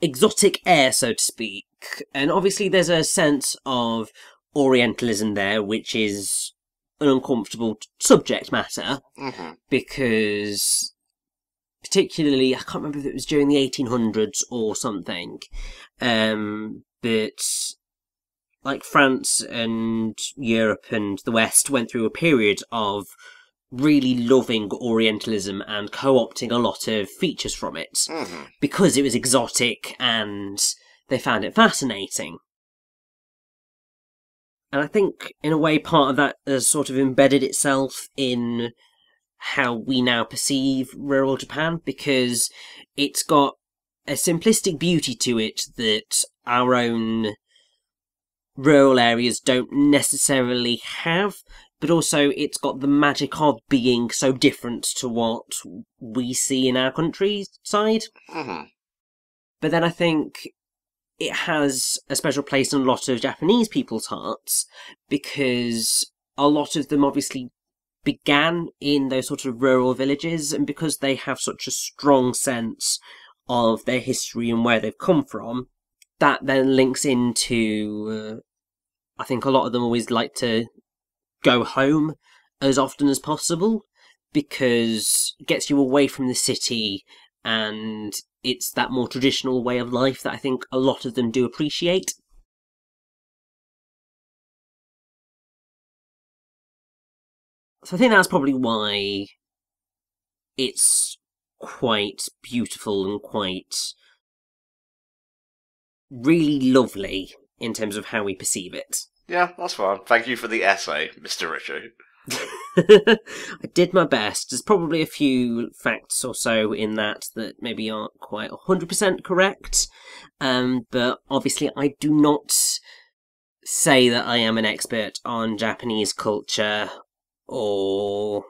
S2: exotic air, so to speak. And obviously there's a sense of Orientalism there, which is an uncomfortable subject matter, because particularly, I can't remember if it was during the 1800s or something, but like France and Europe and the West went through a period of really loving Orientalism and co-opting a lot of features from it, because it was exotic and they found it fascinating. And I think, in a way, part of that has sort of embedded itself in how we now perceive rural Japan, because it's got a simplistic beauty to it that our own rural areas don't necessarily have, but also it's got the magic of being so different to what we see in our countryside. But then I think it has a special place in a lot of Japanese people's hearts, because a lot of them obviously began in those sort of rural villages, and because they have such a strong sense of their history and where they've come from, that then links into, I think a lot of them always like to go home as often as possible, because it gets you away from the city, and it's that more traditional way of life that I think a lot of them do appreciate. So I think that's probably why it's quite beautiful and quite really lovely in terms of how we perceive it.
S1: Yeah, that's fine. Thank you for the essay, Mr. Richie.
S2: I did my best. There's probably a few facts or so in that maybe aren't quite 100% correct, but obviously I do not say that I am an expert on Japanese culture or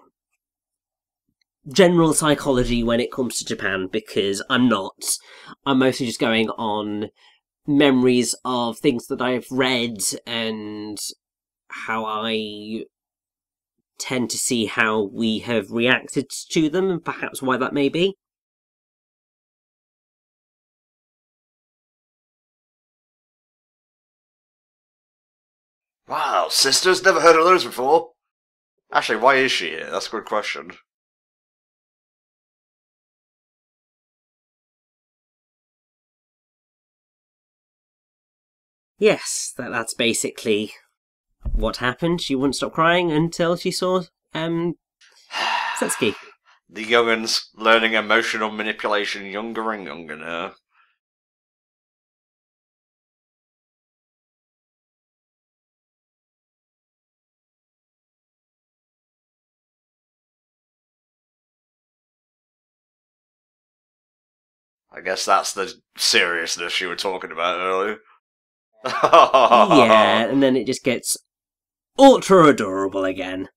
S2: general psychology when it comes to Japan, because I'm not. I'm mostly just going on memories of things that I've read and how I tend to see how we have reacted to them, and perhaps why that may be.
S1: Wow, sisters, never heard of those before. Actually, why is she here? That's a good question.
S2: Yes, that's basically what happened. She wouldn't stop crying until she saw Setsuki.
S1: The young'uns learning emotional manipulation younger and younger now. I guess that's the seriousness you were talking about earlier.
S2: Yeah, and then it just gets ultra adorable again.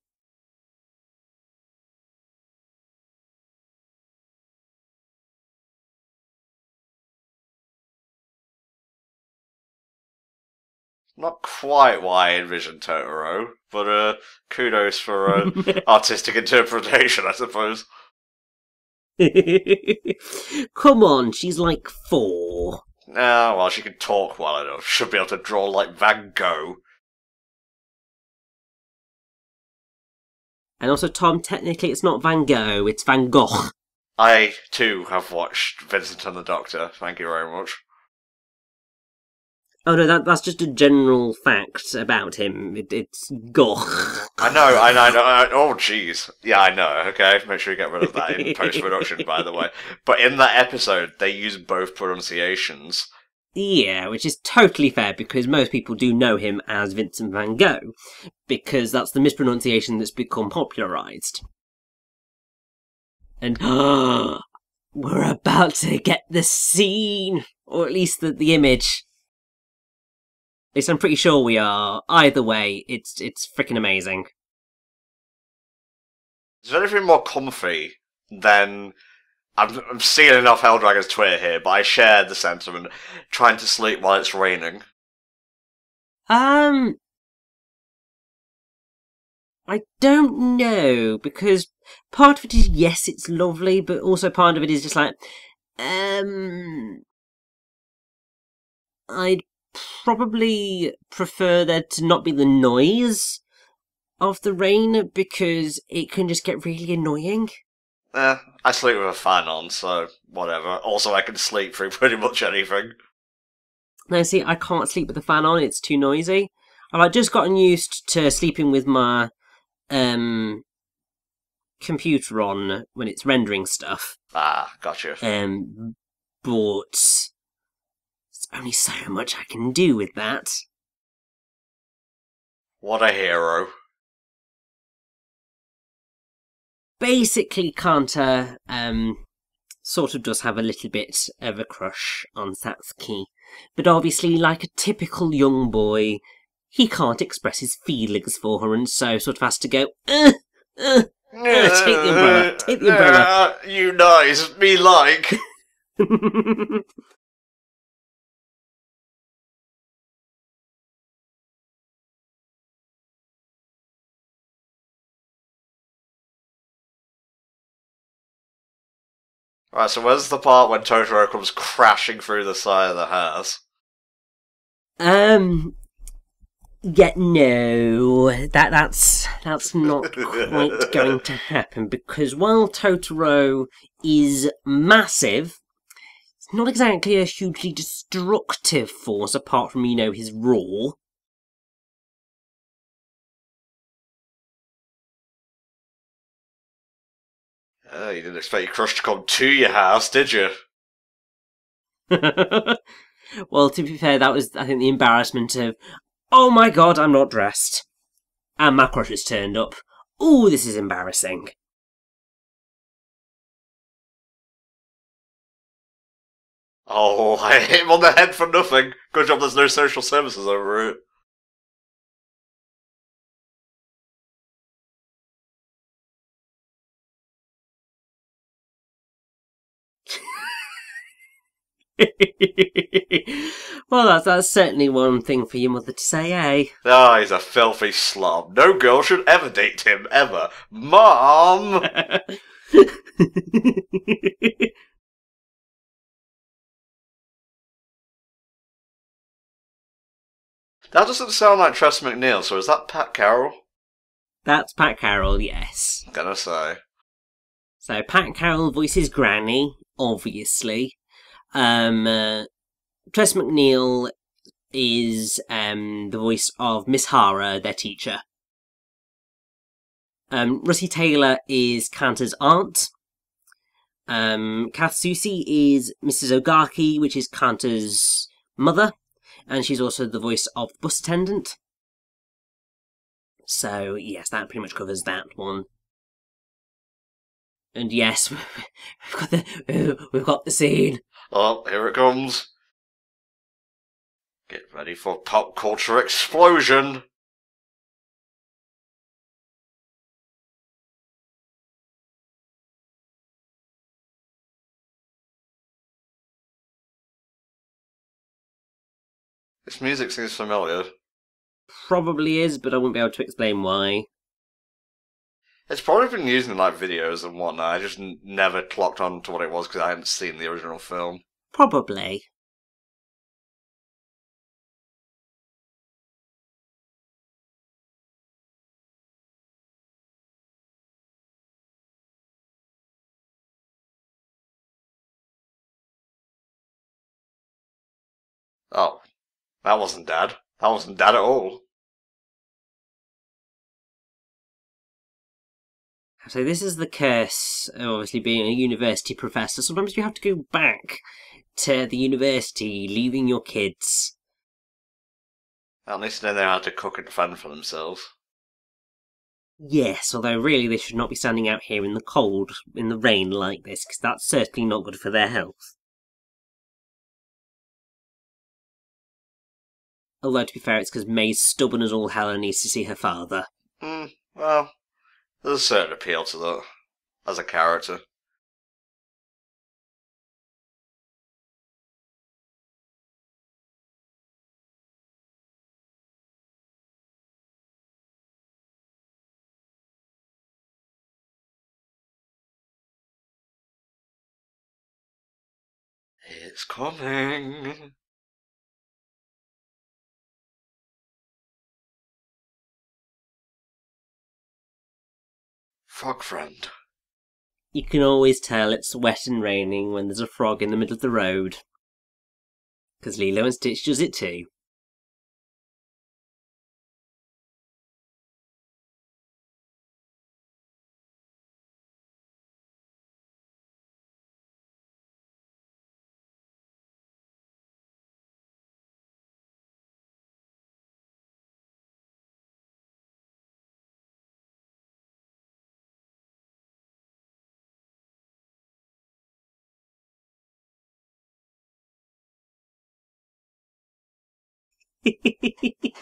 S1: Not quite why I envisioned Totoro, but kudos for artistic interpretation, I suppose.
S2: Come on, she's like 4.
S1: Ah, well, she can talk well enough. Should be able to draw like Van Gogh.
S2: And also, Tom, technically it's not Van Gogh, it's Van Gogh.
S1: I, too, have watched Vincent and the Doctor. Thank you very much.
S2: Oh no, that's just a general fact about him. It's Goch.
S1: I know. Oh, jeez. Yeah, I know, okay? Make sure you get rid of that in post-production, by the way. But in that episode, they use both pronunciations.
S2: Yeah, which is totally fair, because most people do know him as Vincent van Gogh, because that's the mispronunciation that's become popularised. And we're about to get the scene, or at least the image. At least I'm pretty sure we are. Either way, it's freaking amazing.
S1: Is there anything more comfy than... I'm seeing enough Helldragon's Twitter here, but I share the sentiment. Trying to sleep while it's raining.
S2: I don't know, because part of it is, yes, it's lovely, but also part of it is just like, I'd probably prefer there to not be the noise of the rain, because it can just get really annoying.
S1: I sleep with a fan on, so whatever. Also, I can sleep through pretty much anything.
S2: No, see, I can't sleep with the fan on, it's too noisy. I've just gotten used to sleeping with my computer on when it's rendering stuff.
S1: Ah, gotcha.
S2: But there's only so much I can do with that.
S1: What a hero.
S2: Basically, Kanta sort of does have a little bit of a crush on Satsuki, but obviously, like a typical young boy, he can't express his feelings for her, and so sort of has to go, take the umbrella, take the umbrella.
S1: You nice, me like. Right, so where's the part when Totoro comes crashing through the side of the house?
S2: Yeah, no, that's not quite going to happen, because while Totoro is massive, it's not exactly a hugely destructive force, apart from, his roar.
S1: You didn't expect your crush to come to your house, did you?
S2: Well, to be fair, that was, I think, the embarrassment of, oh my god, I'm not dressed. And my crush has turned up. Ooh, this is embarrassing.
S1: Oh, I hit him on the head for nothing. Good job there's no social services over it.
S2: Well, that's certainly one thing for your mother to say, eh?
S1: Ah, he's a filthy slob. No girl should ever date him, ever. Mom! That doesn't sound like Tress MacNeille, so is that Pat Carroll?
S2: That's Pat Carroll, yes.
S1: Gonna say.
S2: So Pat Carroll voices Granny, obviously. Tress MacNeille is the voice of Miss Hara, their teacher. Russie Taylor is Kanta's aunt. Kath Susi is Mrs. Ogaki, which is Kanta's mother. And she's also the voice of the bus attendant. So, yes, that pretty much covers that one. And yes, we've got the scene.
S1: Oh, here it comes. Get ready for pop culture explosion. This music seems familiar.
S2: Probably is, but I won't be able to explain why.
S1: It's probably been used in like videos and whatnot. I just never clocked on to what it was because I hadn't seen the original film.
S2: Probably.
S1: Oh, that wasn't Dad. That wasn't Dad at all.
S2: So this is the curse of obviously being a university professor. Sometimes you have to go back to the university, leaving your kids.
S1: At least they know how to cook and fend for themselves.
S2: Yes, although really they should not be standing out here in the cold, in the rain like this, because that's certainly not good for their health. Although, to be fair, it's because May's stubborn as all hell and needs to see her father.
S1: Well, there's a certain appeal to that, as a character. It's coming. Frog friend.
S2: You can always tell it's wet and raining when there's a frog in the middle of the road. Because Lilo and Stitch does it too.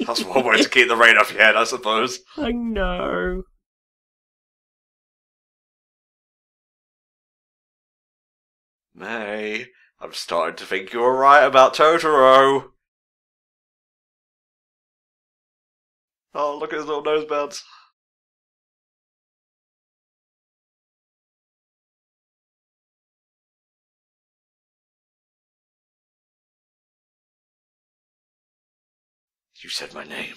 S1: That's one way to keep the rain off your head, I suppose.
S2: I know.
S1: May, I'm starting to think you were right about Totoro. Oh, look at his little nose buds. You said my name.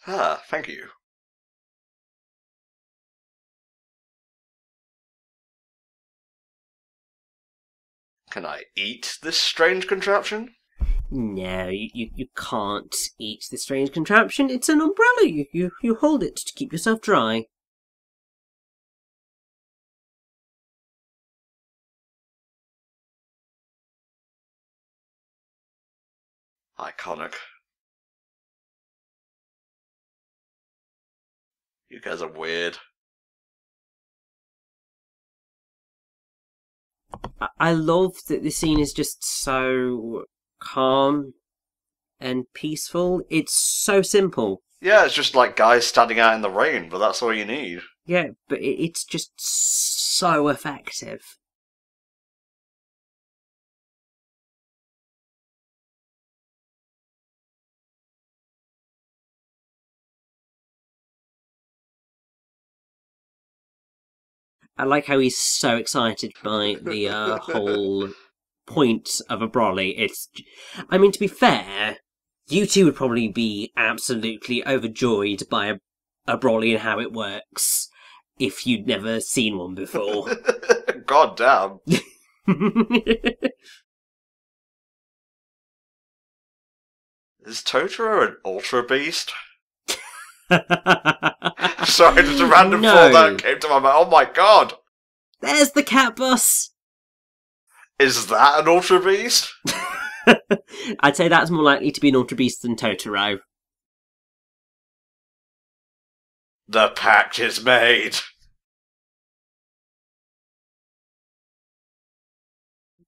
S1: Ah, thank you. Can I eat this strange contraption?
S2: No, you can't eat this strange contraption. It's an umbrella. You hold it to keep yourself dry.
S1: Iconic. You guys are weird.
S2: I love that this scene is just so calm and peaceful. It's so simple.
S1: Yeah, it's just like guys standing out in the rain, but that's all you need.
S2: Yeah, but it's just so effective. I like how he's so excited by the whole point of a brolly. I mean, to be fair, you two would probably be absolutely overjoyed by a brolly and how it works if you'd never seen one before.
S1: God damn. Is Totoro an ultra beast? Sorry, just a random thought that came to my mind. Oh my god!
S2: There's the cat bus!
S1: Is that an ultra beast?
S2: I'd say that's more likely to be an ultra beast than Totoro.
S1: The pact is made.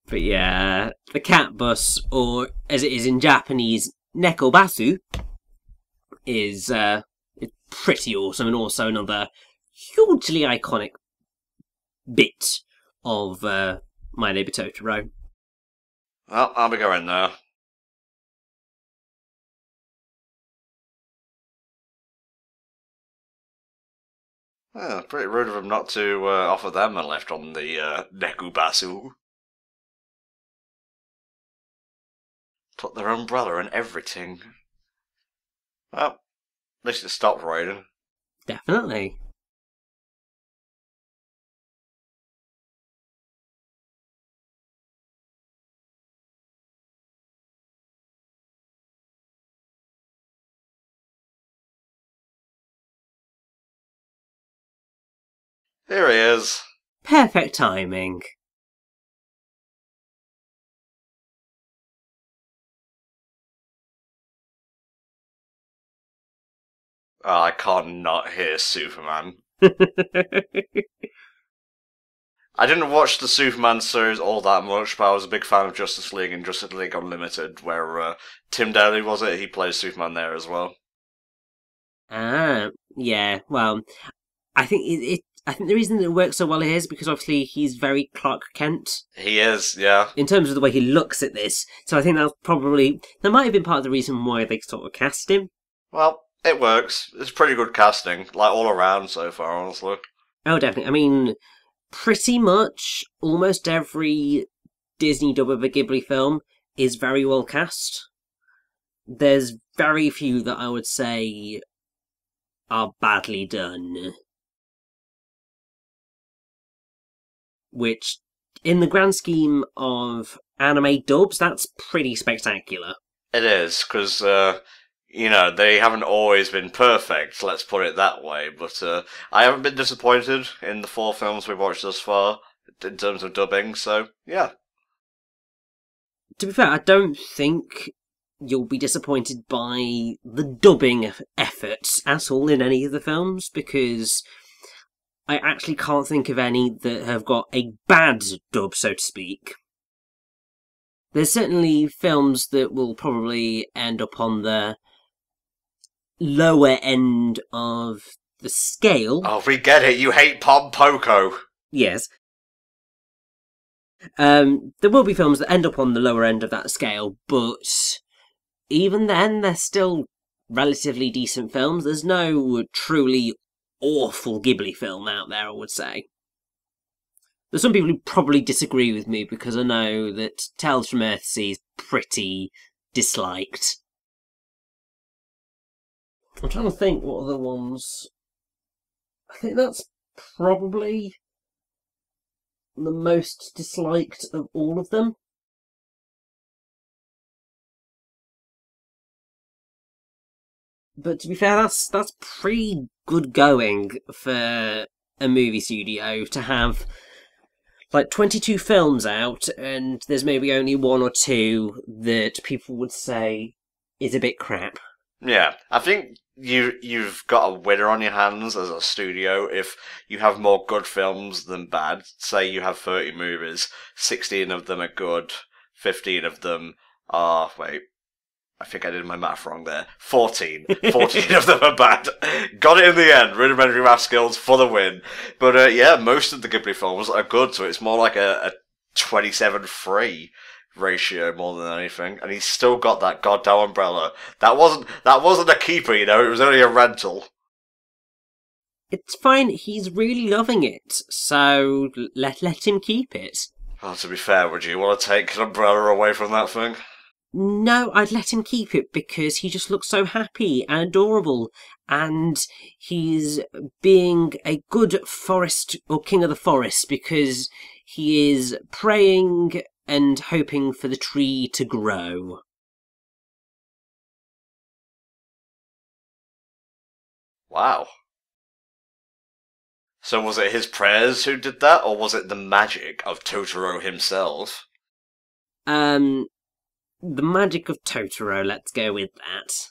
S2: But yeah, the cat bus, or as it is in Japanese, nekobasu, is pretty awesome, and also another hugely iconic bit of My Neighbor Totoro.
S1: Well, I'll be going there. Oh, pretty rude of him not to offer them a lift on the Nekubasu. Put their umbrella and everything. Well, at least it stopped raining.
S2: Definitely.
S1: Here he is.
S2: Perfect timing.
S1: Oh, I can't not hear Superman. I didn't watch the Superman series all that much, but I was a big fan of Justice League and Justice League Unlimited, where Tim Daly, was it? He plays Superman there as well.
S2: Yeah, well, I think I think the reason that it works so well here is because obviously he's very Clark Kent.
S1: He is, yeah.
S2: In terms of the way he looks at this. So I think that might have been part of the reason why they sort of cast him.
S1: Well, it works. It's pretty good casting, like all around so far, honestly.
S2: Oh, definitely. I mean, pretty much almost every Disney dub of a Ghibli film is very well cast. There's very few that I would say are badly done. Which, in the grand scheme of anime dubs, that's pretty spectacular.
S1: It is, because, they haven't always been perfect, let's put it that way, but I haven't been disappointed in the 4 films we've watched thus far, in terms of dubbing, so, yeah.
S2: To be fair, I don't think you'll be disappointed by the dubbing efforts at all in any of the films, because I actually can't think of any that have got a bad dub, so to speak. There's certainly films that will probably end up on the lower end of the scale.
S1: Oh, we get it, you hate Pom Poko.
S2: Yes. There will be films that end up on the lower end of that scale, but even then, they're still relatively decent films. There's no truly awful Ghibli film out there, I would say. There's some people who probably disagree with me because I know that Tales from Earthsea is pretty disliked. I'm trying to think what other ones. I think that's probably the most disliked of all of them. But to be fair, that's pretty good going for a movie studio to have like 22 films out, and there's maybe only 1 or 2 that people would say is a bit crap.
S1: Yeah, I think you've got a winner on your hands as a studio if you have more good films than bad. Say you have 30 movies, 16 of them are good, 15 of them are... wait, I think I did my math wrong there. 14. 14 of them are bad. Got it in the end. Rudimentary math skills for the win. But yeah, most of the Ghibli films are good, so it's more like a 27-3 ratio more than anything. And he's still got that goddamn umbrella. That wasn't a keeper, it was only a rental.
S2: It's fine, he's really loving it, so let him keep it.
S1: Well, to be fair, would you want to take an umbrella away from that thing?
S2: No, I'd let him keep it because he just looks so happy and adorable, and he's being a good forest or king of the forest because he is praying and hoping for the tree to grow.
S1: Wow. So was it his prayers who did that, or was it the magic of Totoro himself?
S2: The magic of Totoro, let's go with that.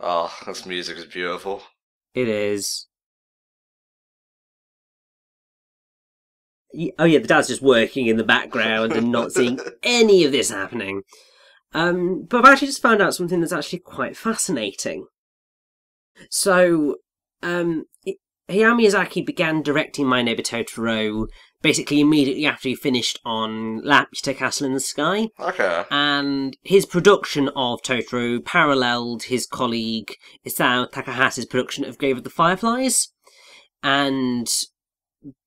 S1: Oh, this music is beautiful.
S2: It is. Oh yeah, the dad's just working in the background and not seeing any of this happening. But I've actually just found out something that's actually quite fascinating. So, Hayao Miyazaki began directing My Neighbor Totoro basically immediately after he finished on Laputa Castle in the Sky.
S1: Okay.
S2: And his production of Totoro paralleled his colleague Isao Takahata's production of Grave of the Fireflies. And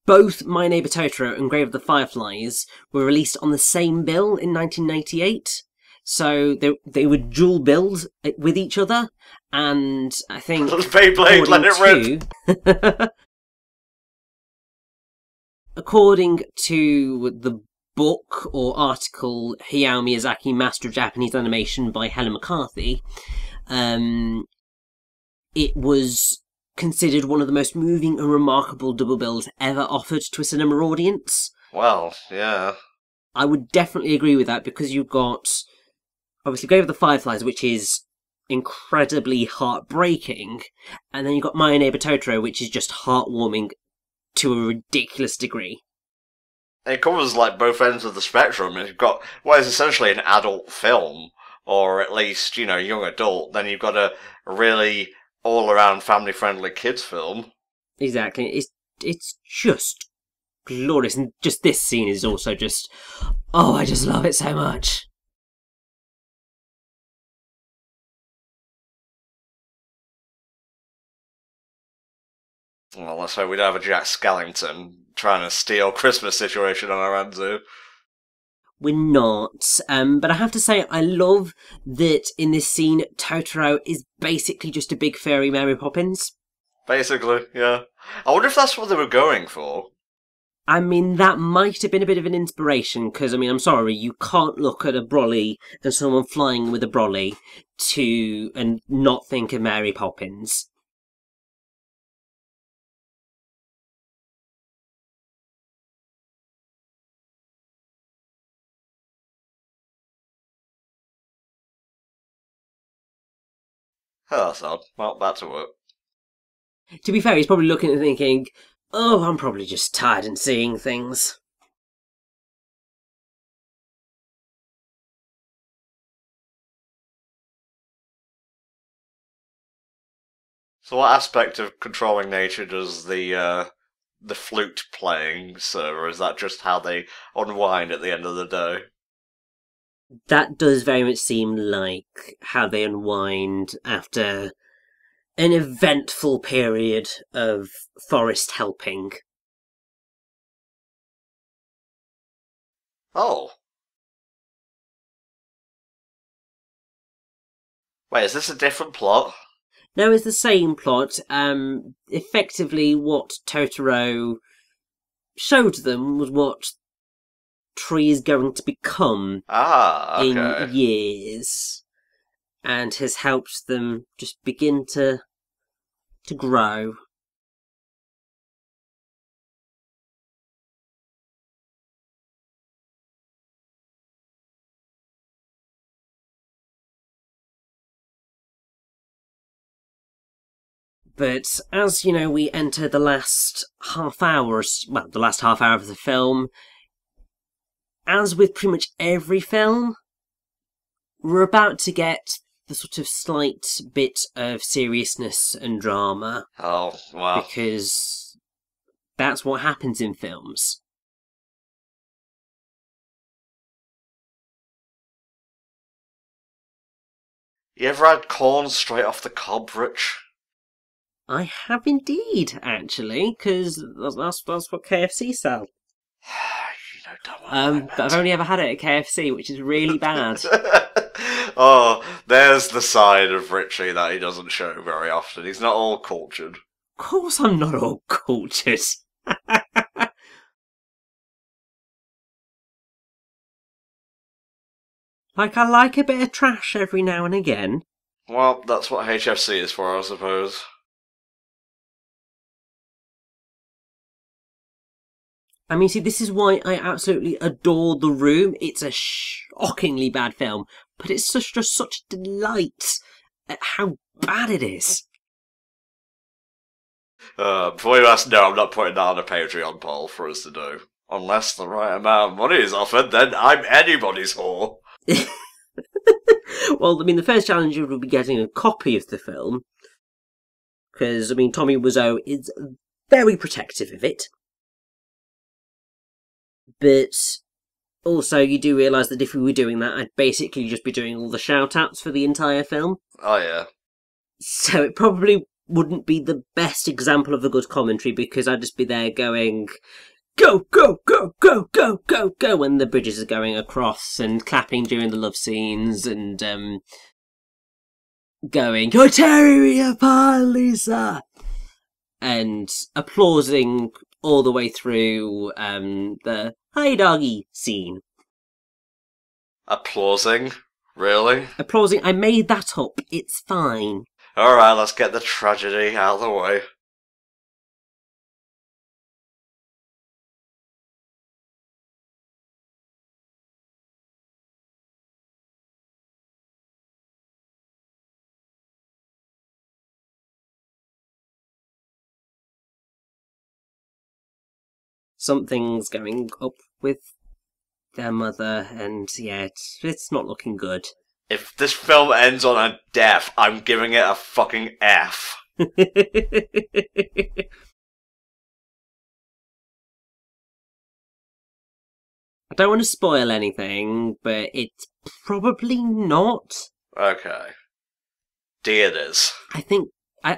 S2: both My Neighbor Totoro and Grave of the Fireflies were released on the same bill in 1998. So they would dual build with each other, and I think
S1: Beyblade, let it rip.
S2: According to the book or article Hayao Miyazaki, Master of Japanese Animation by Helen McCarthy, it was considered one of the most moving and remarkable double bills ever offered to a cinema audience.
S1: Well, yeah.
S2: I would definitely agree with that, because you've got obviously Grave of the Fireflies, which is incredibly heartbreaking, and then you've got My Neighbor Totoro, which is just heartwarming to a ridiculous degree.
S1: It covers like both ends of the spectrum. You've got what is essentially an adult film, or at least, you know, young adult. Then you've got a really all-around family-friendly kids film.
S2: Exactly. It's just glorious, and just this scene is also just, oh, I just love it so much.
S1: Well, let's hope we don't have a Jack Skellington trying to steal Christmas situation on our hands here.
S2: We're not, but I have to say I love that in this scene Totoro is basically just a big furry Mary Poppins.
S1: Basically, yeah. I wonder if that's what they were going for.
S2: I mean, that might have been a bit of an inspiration, because, I mean, I'm sorry, you can't look at a brolly and someone flying with a brolly and not think of Mary Poppins.
S1: Oh, that's odd. Well, that's a work.
S2: To be fair, he's probably looking and thinking, oh, I'm probably just tired and seeing things.
S1: So what aspect of controlling nature does the flute playing serve, or is that just how they unwind at the end of the day?
S2: That does very much seem like how they unwind after an eventful period of forest helping.
S1: Oh. Wait, is this a different plot?
S2: No, it's the same plot. Effectively, what Totoro showed them was what Tree is going to become in years, and has helped them just begin to grow. But as, you know, we enter the last half hour, the last half hour of the film, as with pretty much every film, we're about to get the sort of slight bit of seriousness and drama.
S1: Oh, wow.
S2: Because that's what happens in films.
S1: You ever had corn straight off the cob, Rich?
S2: I have indeed, actually, because that's what KFC sell.
S1: You know, don't
S2: but I've only ever had it at KFC, which is really bad.
S1: Oh, there's the side of Richie that he doesn't show very often. He's not all cultured.
S2: Of course I'm not all cultured. Like, I like a bit of trash every now and again.
S1: Well, that's what HFC is for, I suppose.
S2: I mean, see, this is why I absolutely adore The Room. It's a shockingly bad film, but it's just such a delight at how bad it is.
S1: Before you ask, no, I'm not putting that on a Patreon poll for us to do. Unless the right amount of money is offered, then I'm anybody's whore.
S2: Well, I mean, the first challenge would be getting a copy of the film. Because, I mean, Tommy Wiseau is very protective of it. But also, you do realise that if we were doing that, I'd basically just be doing all the shout-outs for the entire film.
S1: Oh, yeah.
S2: So it probably wouldn't be the best example of a good commentary, because I'd just be there going, go, go, go, go, go, go, go, when the bridges are going across, and clapping during the love scenes, and going, you're tearing me apart, Lisa! And applauding all the way through the hi doggy scene.
S1: Applauding? Really?
S2: Applauding, I made that up, it's fine.
S1: Alright, let's get the tragedy out of the way.
S2: Something's going up with their mother, and yeah, it's not looking good.
S1: If this film ends on a death, I'm giving it a fucking F.
S2: I don't want to spoil anything, but it's probably not.
S1: Okay. D it is.
S2: I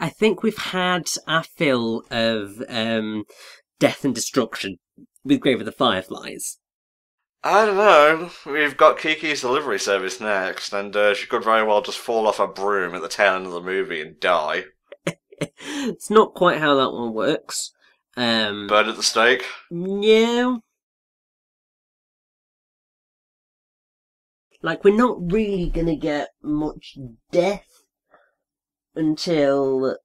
S2: think we've had our fill of death and destruction with Grave of the Fireflies.
S1: I don't know. We've got Kiki's delivery service next, and she could very well just fall off a broom at the tail end of the movie and die.
S2: It's not quite how that one works.
S1: Bird at the stake?
S2: Yeah. Like, we're not really gonna get much death until,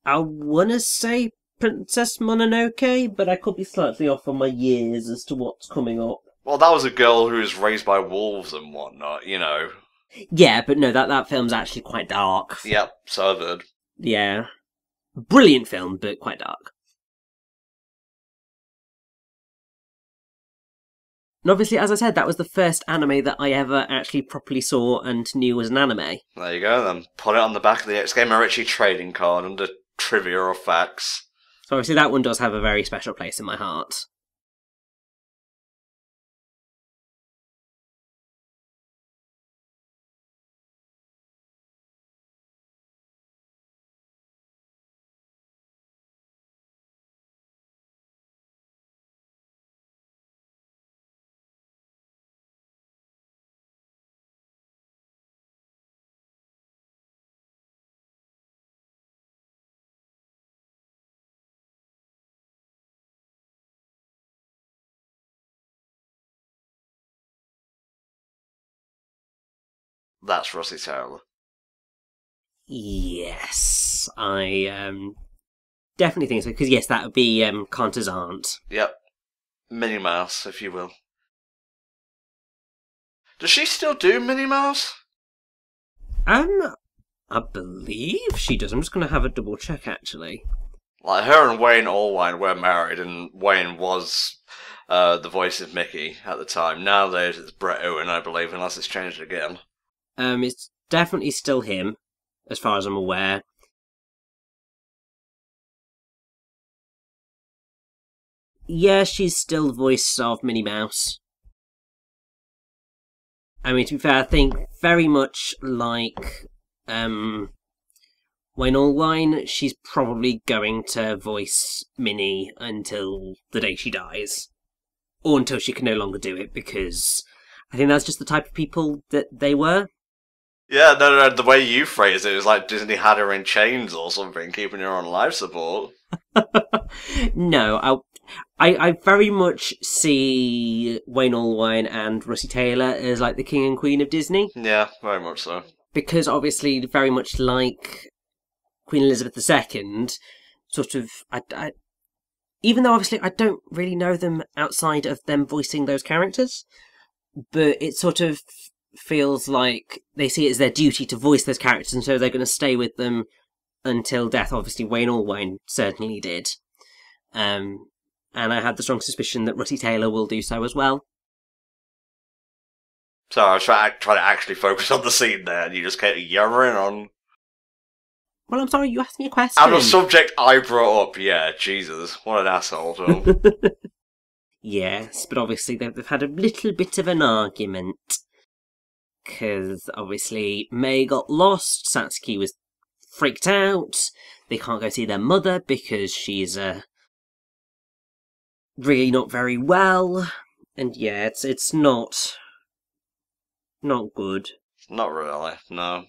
S2: I wanna say Princess Mononoke, but I could be slightly off on my years as to what's coming up.
S1: Well, that was a girl who was raised by wolves and whatnot, you know.
S2: Yeah, but no, that film's actually quite dark.
S1: Yep, so I've heard.
S2: Yeah. Brilliant film, but quite dark. And obviously, as I said, that was the first anime that I ever actually properly saw and knew was an anime.
S1: There you go, then. Put it on the back of the XGamerRichy trading card under trivia or facts.
S2: So obviously that one does have a very special place in my heart.
S1: That's Rusty Taylor.
S2: Yes, I definitely think so, because yes, that would be Kanta's aunt.
S1: Yep. Minnie Mouse, if you will. Does she still do Minnie Mouse?
S2: I believe she does. I'm just going to have a double check, actually.
S1: Like, her and Wayne Allwine were married, and Wayne was the voice of Mickey at the time. Nowadays it's Brett Owen, I believe, unless it's changed again.
S2: It's definitely still him, as far as I'm aware. Yeah, she's still the voice of Minnie Mouse. I mean, to be fair, I think very much like Wayne Allwine, she's probably going to voice Minnie until the day she dies. Or until she can no longer do it, because I think that's just the type of people that they were.
S1: Yeah, no, the way you phrased it was like Disney had her in chains or something, keeping her on life support.
S2: No, I very much see Wayne Allwine and Rusty Taylor as like the king and queen of Disney.
S1: Yeah, very much so.
S2: Because obviously, very much like Queen Elizabeth II, sort of, even though obviously I don't really know them outside of them voicing those characters, but it sort of feels like they see it as their duty to voice those characters, and so they're going to stay with them until death. Obviously, Wayne Allwine certainly did. And I had the strong suspicion that Rusty Taylor will do so as well.
S1: So I was trying to actually focus on the scene there, and you just kept yammering on.
S2: Well, I'm sorry, you asked me a question.
S1: Out of subject I brought up, yeah, Jesus, what an asshole, Tom.
S2: Yes, but obviously they've had a little bit of an argument. Because, obviously, Mei got lost, Satsuki was freaked out, they can't go see their mother because she's, really not very well, and yeah, it's not good.
S1: Not really, no.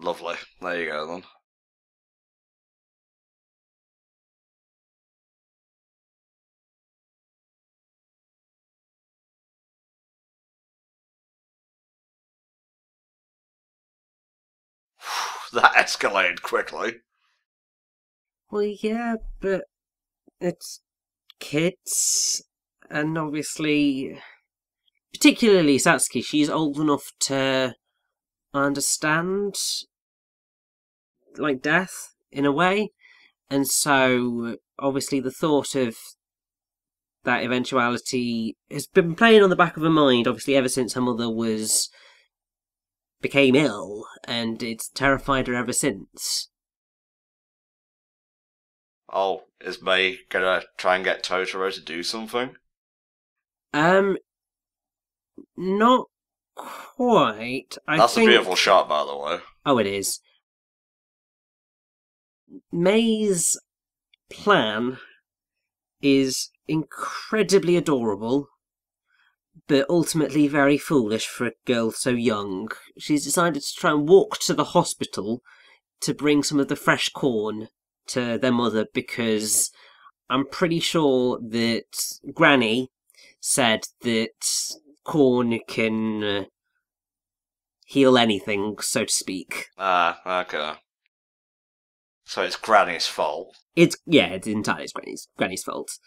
S1: Lovely. There you go, then. That escalated quickly.
S2: Well, yeah, but it's kids, and obviously, particularly Satsuki, she's old enough to understand, like, death, in a way, and so, obviously, the thought of that eventuality has been playing on the back of her mind, obviously, ever since her mother became ill, and it's terrified her ever since.
S1: Oh, is Mei gonna try and get Totoro to do something?
S2: Not quite.
S1: That's a beautiful shot, by the way.
S2: Oh, it is. Mei's plan is incredibly adorable, but ultimately very foolish for a girl so young. She's decided to try and walk to the hospital to bring some of the fresh corn to their mother, because I'm pretty sure that Granny said that corn can heal anything, so to speak.
S1: Ah, okay. So it's Granny's fault.
S2: It's entirely Granny's fault.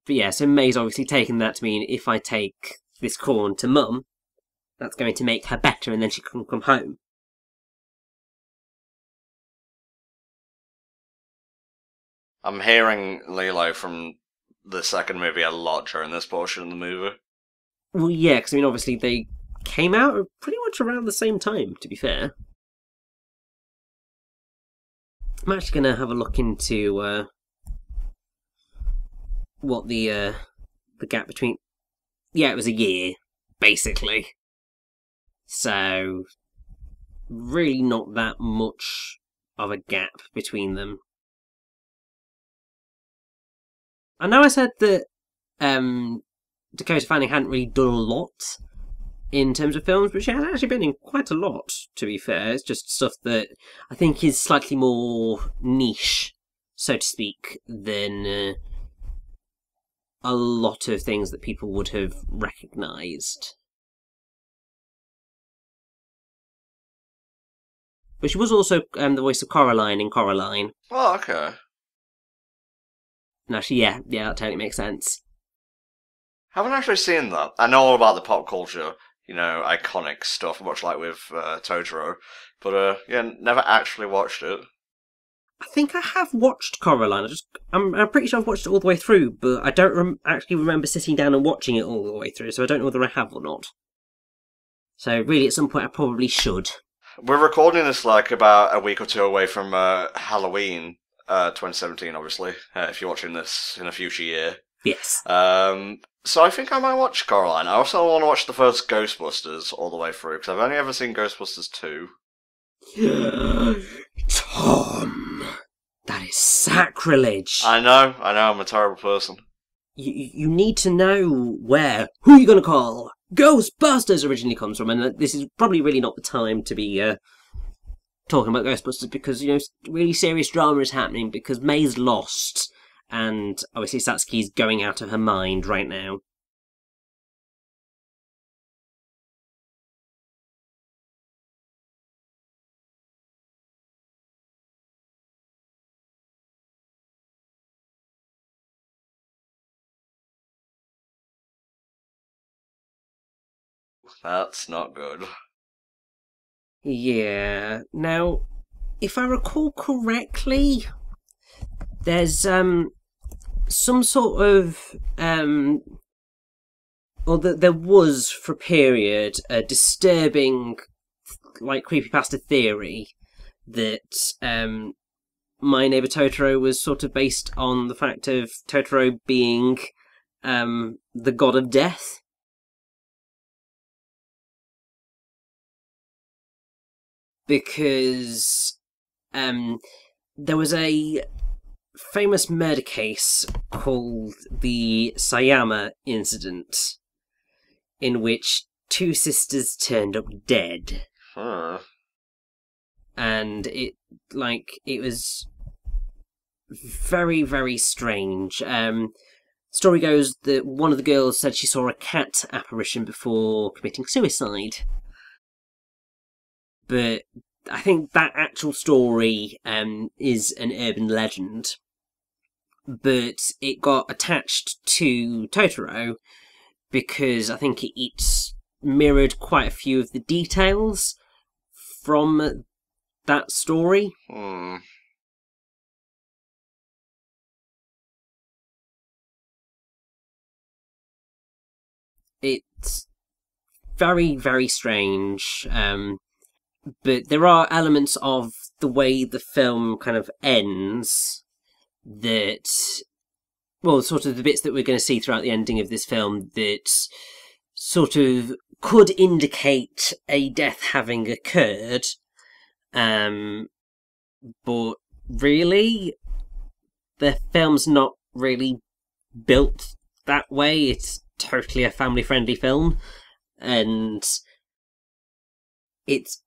S2: But yeah, so May's obviously taken that to mean if I take this corn to Mum, that's going to make her better and then she can come home.
S1: I'm hearing Lilo from the second movie a lot during this portion of the movie.
S2: Well, yeah, because I mean, obviously they came out pretty much around the same time, to be fair. I'm actually going to have a look into what the gap between... Yeah, it was a year, basically. So, really not that much of a gap between them. I know I said that Dakota Fanning hadn't really done a lot in terms of films, but she has actually been in quite a lot, to be fair. It's just stuff that I think is slightly more niche, so to speak, than a lot of things that people would have recognised. But she was also the voice of Coraline in Coraline.
S1: Oh, okay.
S2: And actually, yeah, that totally makes sense.
S1: Haven't actually seen that. I know all about the pop culture, iconic stuff, much like with Totoro, but yeah, never actually watched it.
S2: I think I have watched Coraline. I'm pretty sure I've watched it all the way through, but I don't actually remember sitting down and watching it all the way through, so I don't know whether I have or not. So really, at some point, I probably should.
S1: We're recording this about a week or two away from Halloween 2017, obviously, if you're watching this in a future year.
S2: Yes.
S1: So I think I might watch Coraline. I also want to watch the first Ghostbusters all the way through, because I've only ever seen Ghostbusters 2.
S2: Tom, that is sacrilege.
S1: I know, I'm a terrible person.
S2: You need to know who are you going to call? Ghostbusters originally comes from, and this is probably really not the time to be talking about Ghostbusters, because, really serious drama is happening, because May's lost, and obviously Satsuki's going out of her mind right now.
S1: That's not good.
S2: Yeah. Now, if I recall correctly, there's some sort of Well, there was, for a period, a disturbing, like, creepypasta theory that My Neighbor Totoro was sort of based on the fact of Totoro being the god of death. Because there was a famous murder case called the Sayama incident, in which two sisters turned up dead.
S1: Huh.
S2: And it was very, very strange. Story goes that one of the girls said she saw a cat apparition before committing suicide. But I think that actual story is an urban legend. But it got attached to Totoro because I think it mirrored quite a few of the details from that story. It's very, very strange. But there are elements of the way the film kind of ends that, well, sort of the bits that we're going to see throughout the ending of this film that sort of could indicate a death having occurred. But really, the film's not really built that way. It's totally a family-friendly film, and it's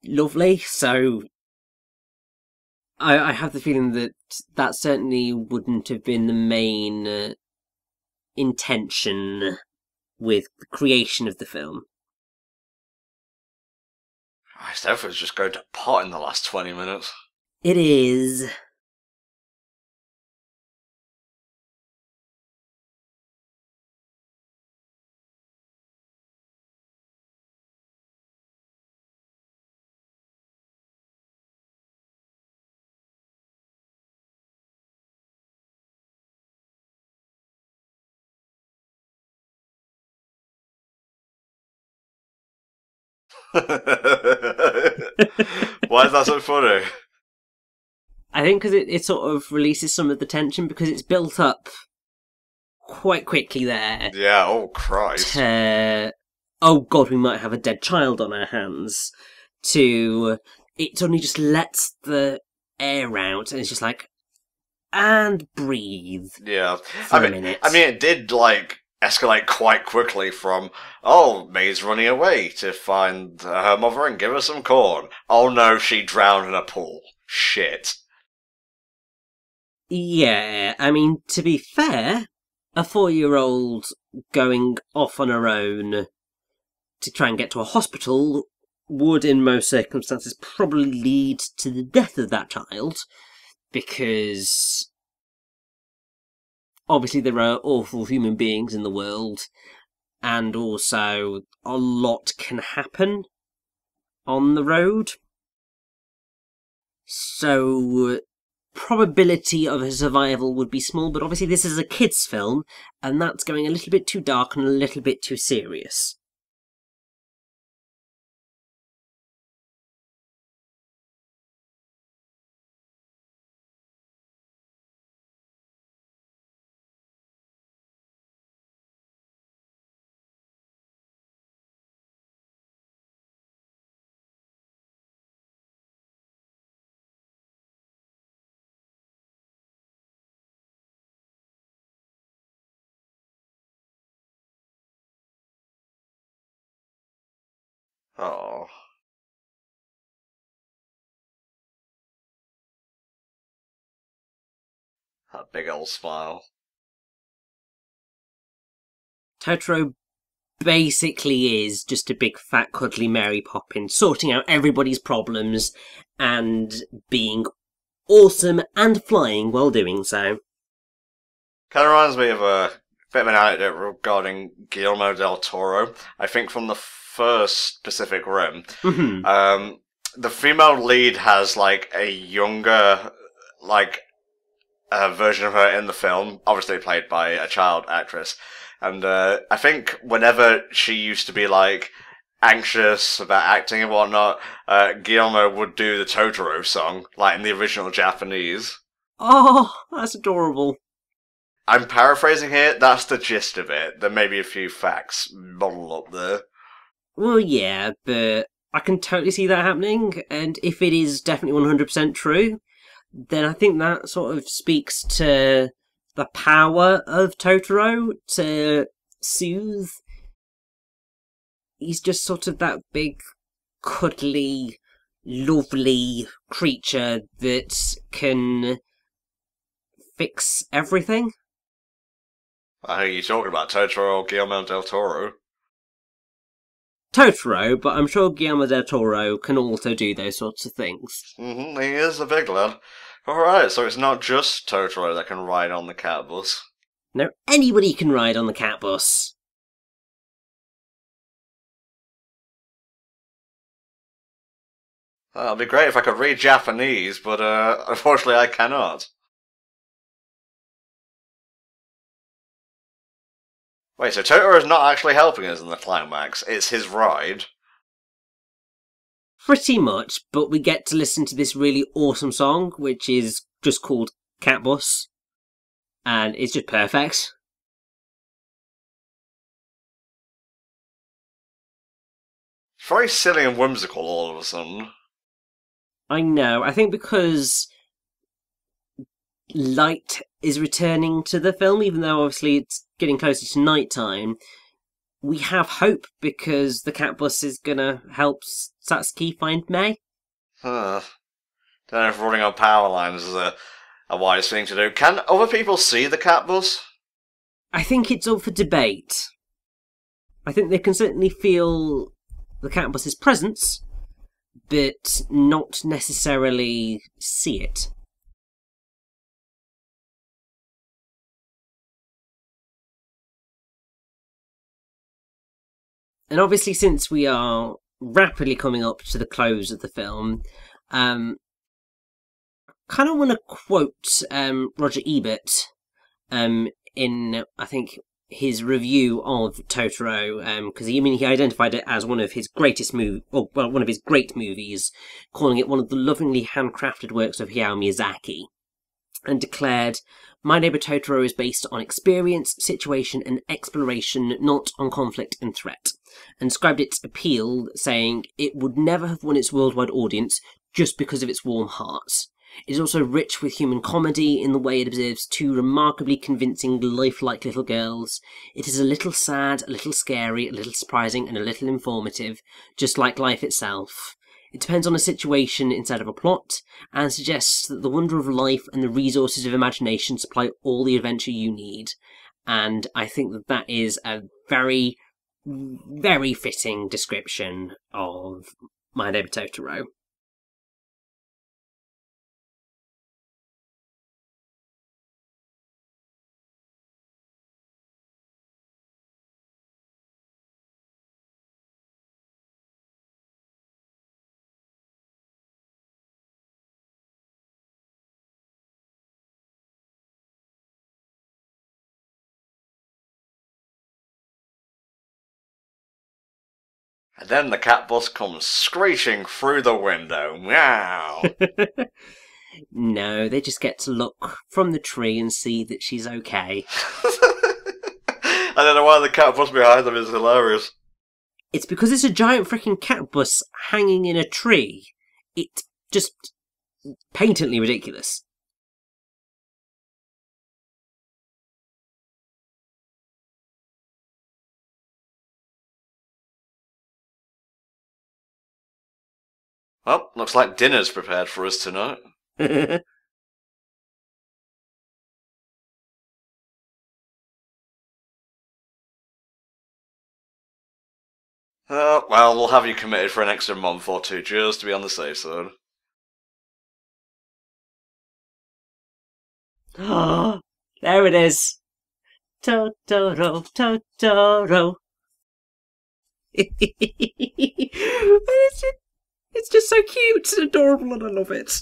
S2: lovely. So I have the feeling that certainly wouldn't have been the main intention with the creation of the film.
S1: This everything's just going to pot in the last 20 minutes.
S2: It is.
S1: Why is that so funny?
S2: I think because it sort of releases some of the tension, because it's built up quite quickly there.
S1: Yeah, oh Christ.
S2: Oh god, we might have a dead child on our hands. To it suddenly just lets the air out, and it's just like, and breathe.
S1: Yeah.
S2: For a minute.
S1: I mean, it did, like, escalate quite quickly from, oh, May's running away to find her mother and give her some corn. Oh no, she drowned in a pool. Shit.
S2: Yeah, I mean, to be fair, a 4-year-old going off on her own to try and get to a hospital would, in most circumstances, probably lead to the death of that child, because obviously there are awful human beings in the world, and also a lot can happen on the road. So probability of her survival would be small, but obviously this is a kids' film, and that's going a little bit too dark and a little bit too serious.
S1: Oh. That big old smile.
S2: Totoro basically is just a big fat cuddly Mary Poppins, sorting out everybody's problems and being awesome and flying while doing so.
S1: Kind of reminds me of a bit of an anecdote regarding Guillermo del Toro. I think from the first Pacific Rim, the female lead has, like, a younger, like, version of her in the film, obviously played by a child actress, And I think whenever she used to be like anxious about acting and whatnot, Guillermo would do the Totoro song, like in the original Japanese.
S2: Oh, that's adorable.
S1: I'm paraphrasing here, that's the gist of it. There may be a few facts bottled up there.
S2: Well, yeah, but I can totally see that happening, and if it is definitely 100% true, then I think that sort of speaks to the power of Totoro to soothe. He's just sort of that big, cuddly, lovely creature that can fix everything.
S1: I think you're talking about Totoro or Guillermo del Toro.
S2: Totoro, but I'm sure Guillermo del Toro can also do those sorts of things.
S1: He is a big lad. Alright, so it's not just Totoro that can ride on the cat bus.
S2: No, anybody can ride on the cat bus.
S1: Well, it'd be great if I could read Japanese, but unfortunately I cannot. Wait, so Totoro's not actually helping us in the climax, it's his ride?
S2: Pretty much, but we get to listen to this really awesome song, which is just called Cat Bus, and it's just perfect.
S1: It's very silly and whimsical all of a sudden.
S2: I know, I think because light is returning to the film, even though obviously it's getting closer to night time, we have hope because the cat bus is gonna help Satsuki find Mei.
S1: Don't know if running on power lines is a wise thing to do. Can other people see the cat bus?
S2: I think it's up for debate. I think they can certainly feel the cat bus's presence, but not necessarily see it. And obviously, since we are rapidly coming up to the close of the film, kind of want to quote Roger Ebert in, I think, his review of Totoro, because he identified it as one of his greatest one of his great movies, calling it one of the lovingly handcrafted works of Hayao Miyazaki, and declared, "My Neighbor Totoro is based on experience, situation, and exploration, not on conflict and threat," and described its appeal, saying it would never have won its worldwide audience just because of its warm heart. It is also rich with human comedy in the way it observes two remarkably convincing, lifelike little girls. It is a little sad, a little scary, a little surprising, and a little informative, just like life itself. It depends on a situation instead of a plot, and suggests that the wonder of life and the resources of imagination supply all the adventure you need. And I think that that is a very, very fitting description of My Neighbor Totoro.
S1: And then the cat bus comes screeching through the window. Meow!
S2: No, they just get to look from the tree and see that she's okay.
S1: I don't know why the cat bus behind them is hilarious.
S2: It's because it's a giant freaking cat bus hanging in a tree. It's just patently ridiculous.
S1: Well, looks like dinner's prepared for us tonight. Well, we'll have you committed for an extra month or two just to be on the safe side.
S2: Oh, there it is. Totoro, Totoro. It's just so cute and adorable, and I love it.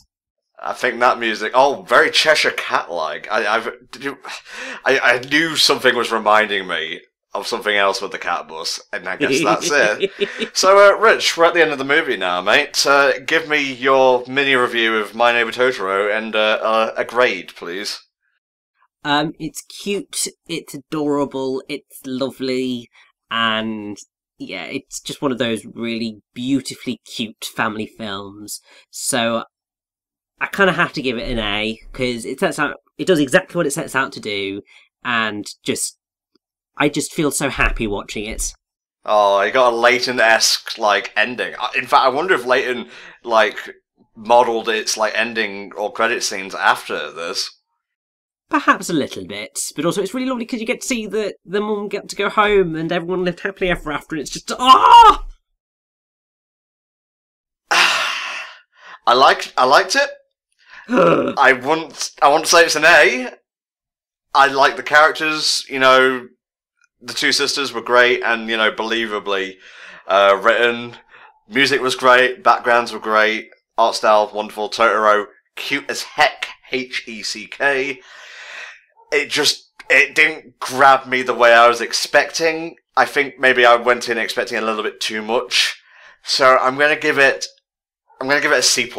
S1: I think that music, oh, very Cheshire Cat-like. I knew something was reminding me of something else with the cat bus, and I guess that's it. So, Rich, we're at the end of the movie now, mate. Give me your mini review of My Neighbor Totoro and a grade, please.
S2: It's cute, it's adorable, it's lovely, and yeah, it's just one of those really beautifully cute family films. So I kind of have to give it an A, because it does exactly what it sets out to do, and I just feel so happy watching it.
S1: Oh, you got a Leighton-esque, ending. In fact, I wonder if Leighton, modelled its, ending or credit scenes after this.
S2: Perhaps a little bit, but also it's really lovely because you get to see the mum get to go home and everyone lived happily ever after, and it's just, ah!
S1: I liked it. I want to say it's an A. I like the characters, the two sisters were great and, believably written. Music was great, backgrounds were great, art style wonderful, Totoro cute as heck, Heck. It didn't grab me the way I was expecting. I think maybe I went in expecting a little bit too much. So I'm gonna give it a C+.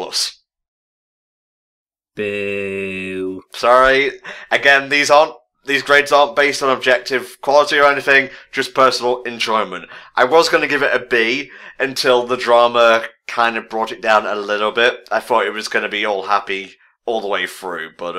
S2: Boo.
S1: Sorry. Again, these grades aren't based on objective quality or anything, just personal enjoyment. I was going to give it a B until the drama kind of brought it down a little bit. I thought it was going to be all happy all the way through, but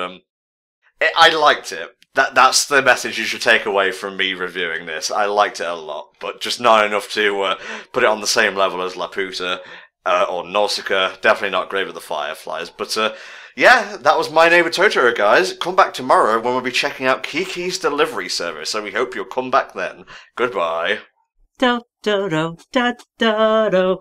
S1: I liked it. That's the message you should take away from me reviewing this. I liked it a lot, but just not enough to put it on the same level as Laputa or Nausicaa. Definitely not Grave of the Fireflies, but yeah, that was My Neighbor Totoro, guys. Come back tomorrow when we'll be checking out Kiki's Delivery Service, so we hope you'll come back then. Goodbye.
S2: Totoro, Totoro.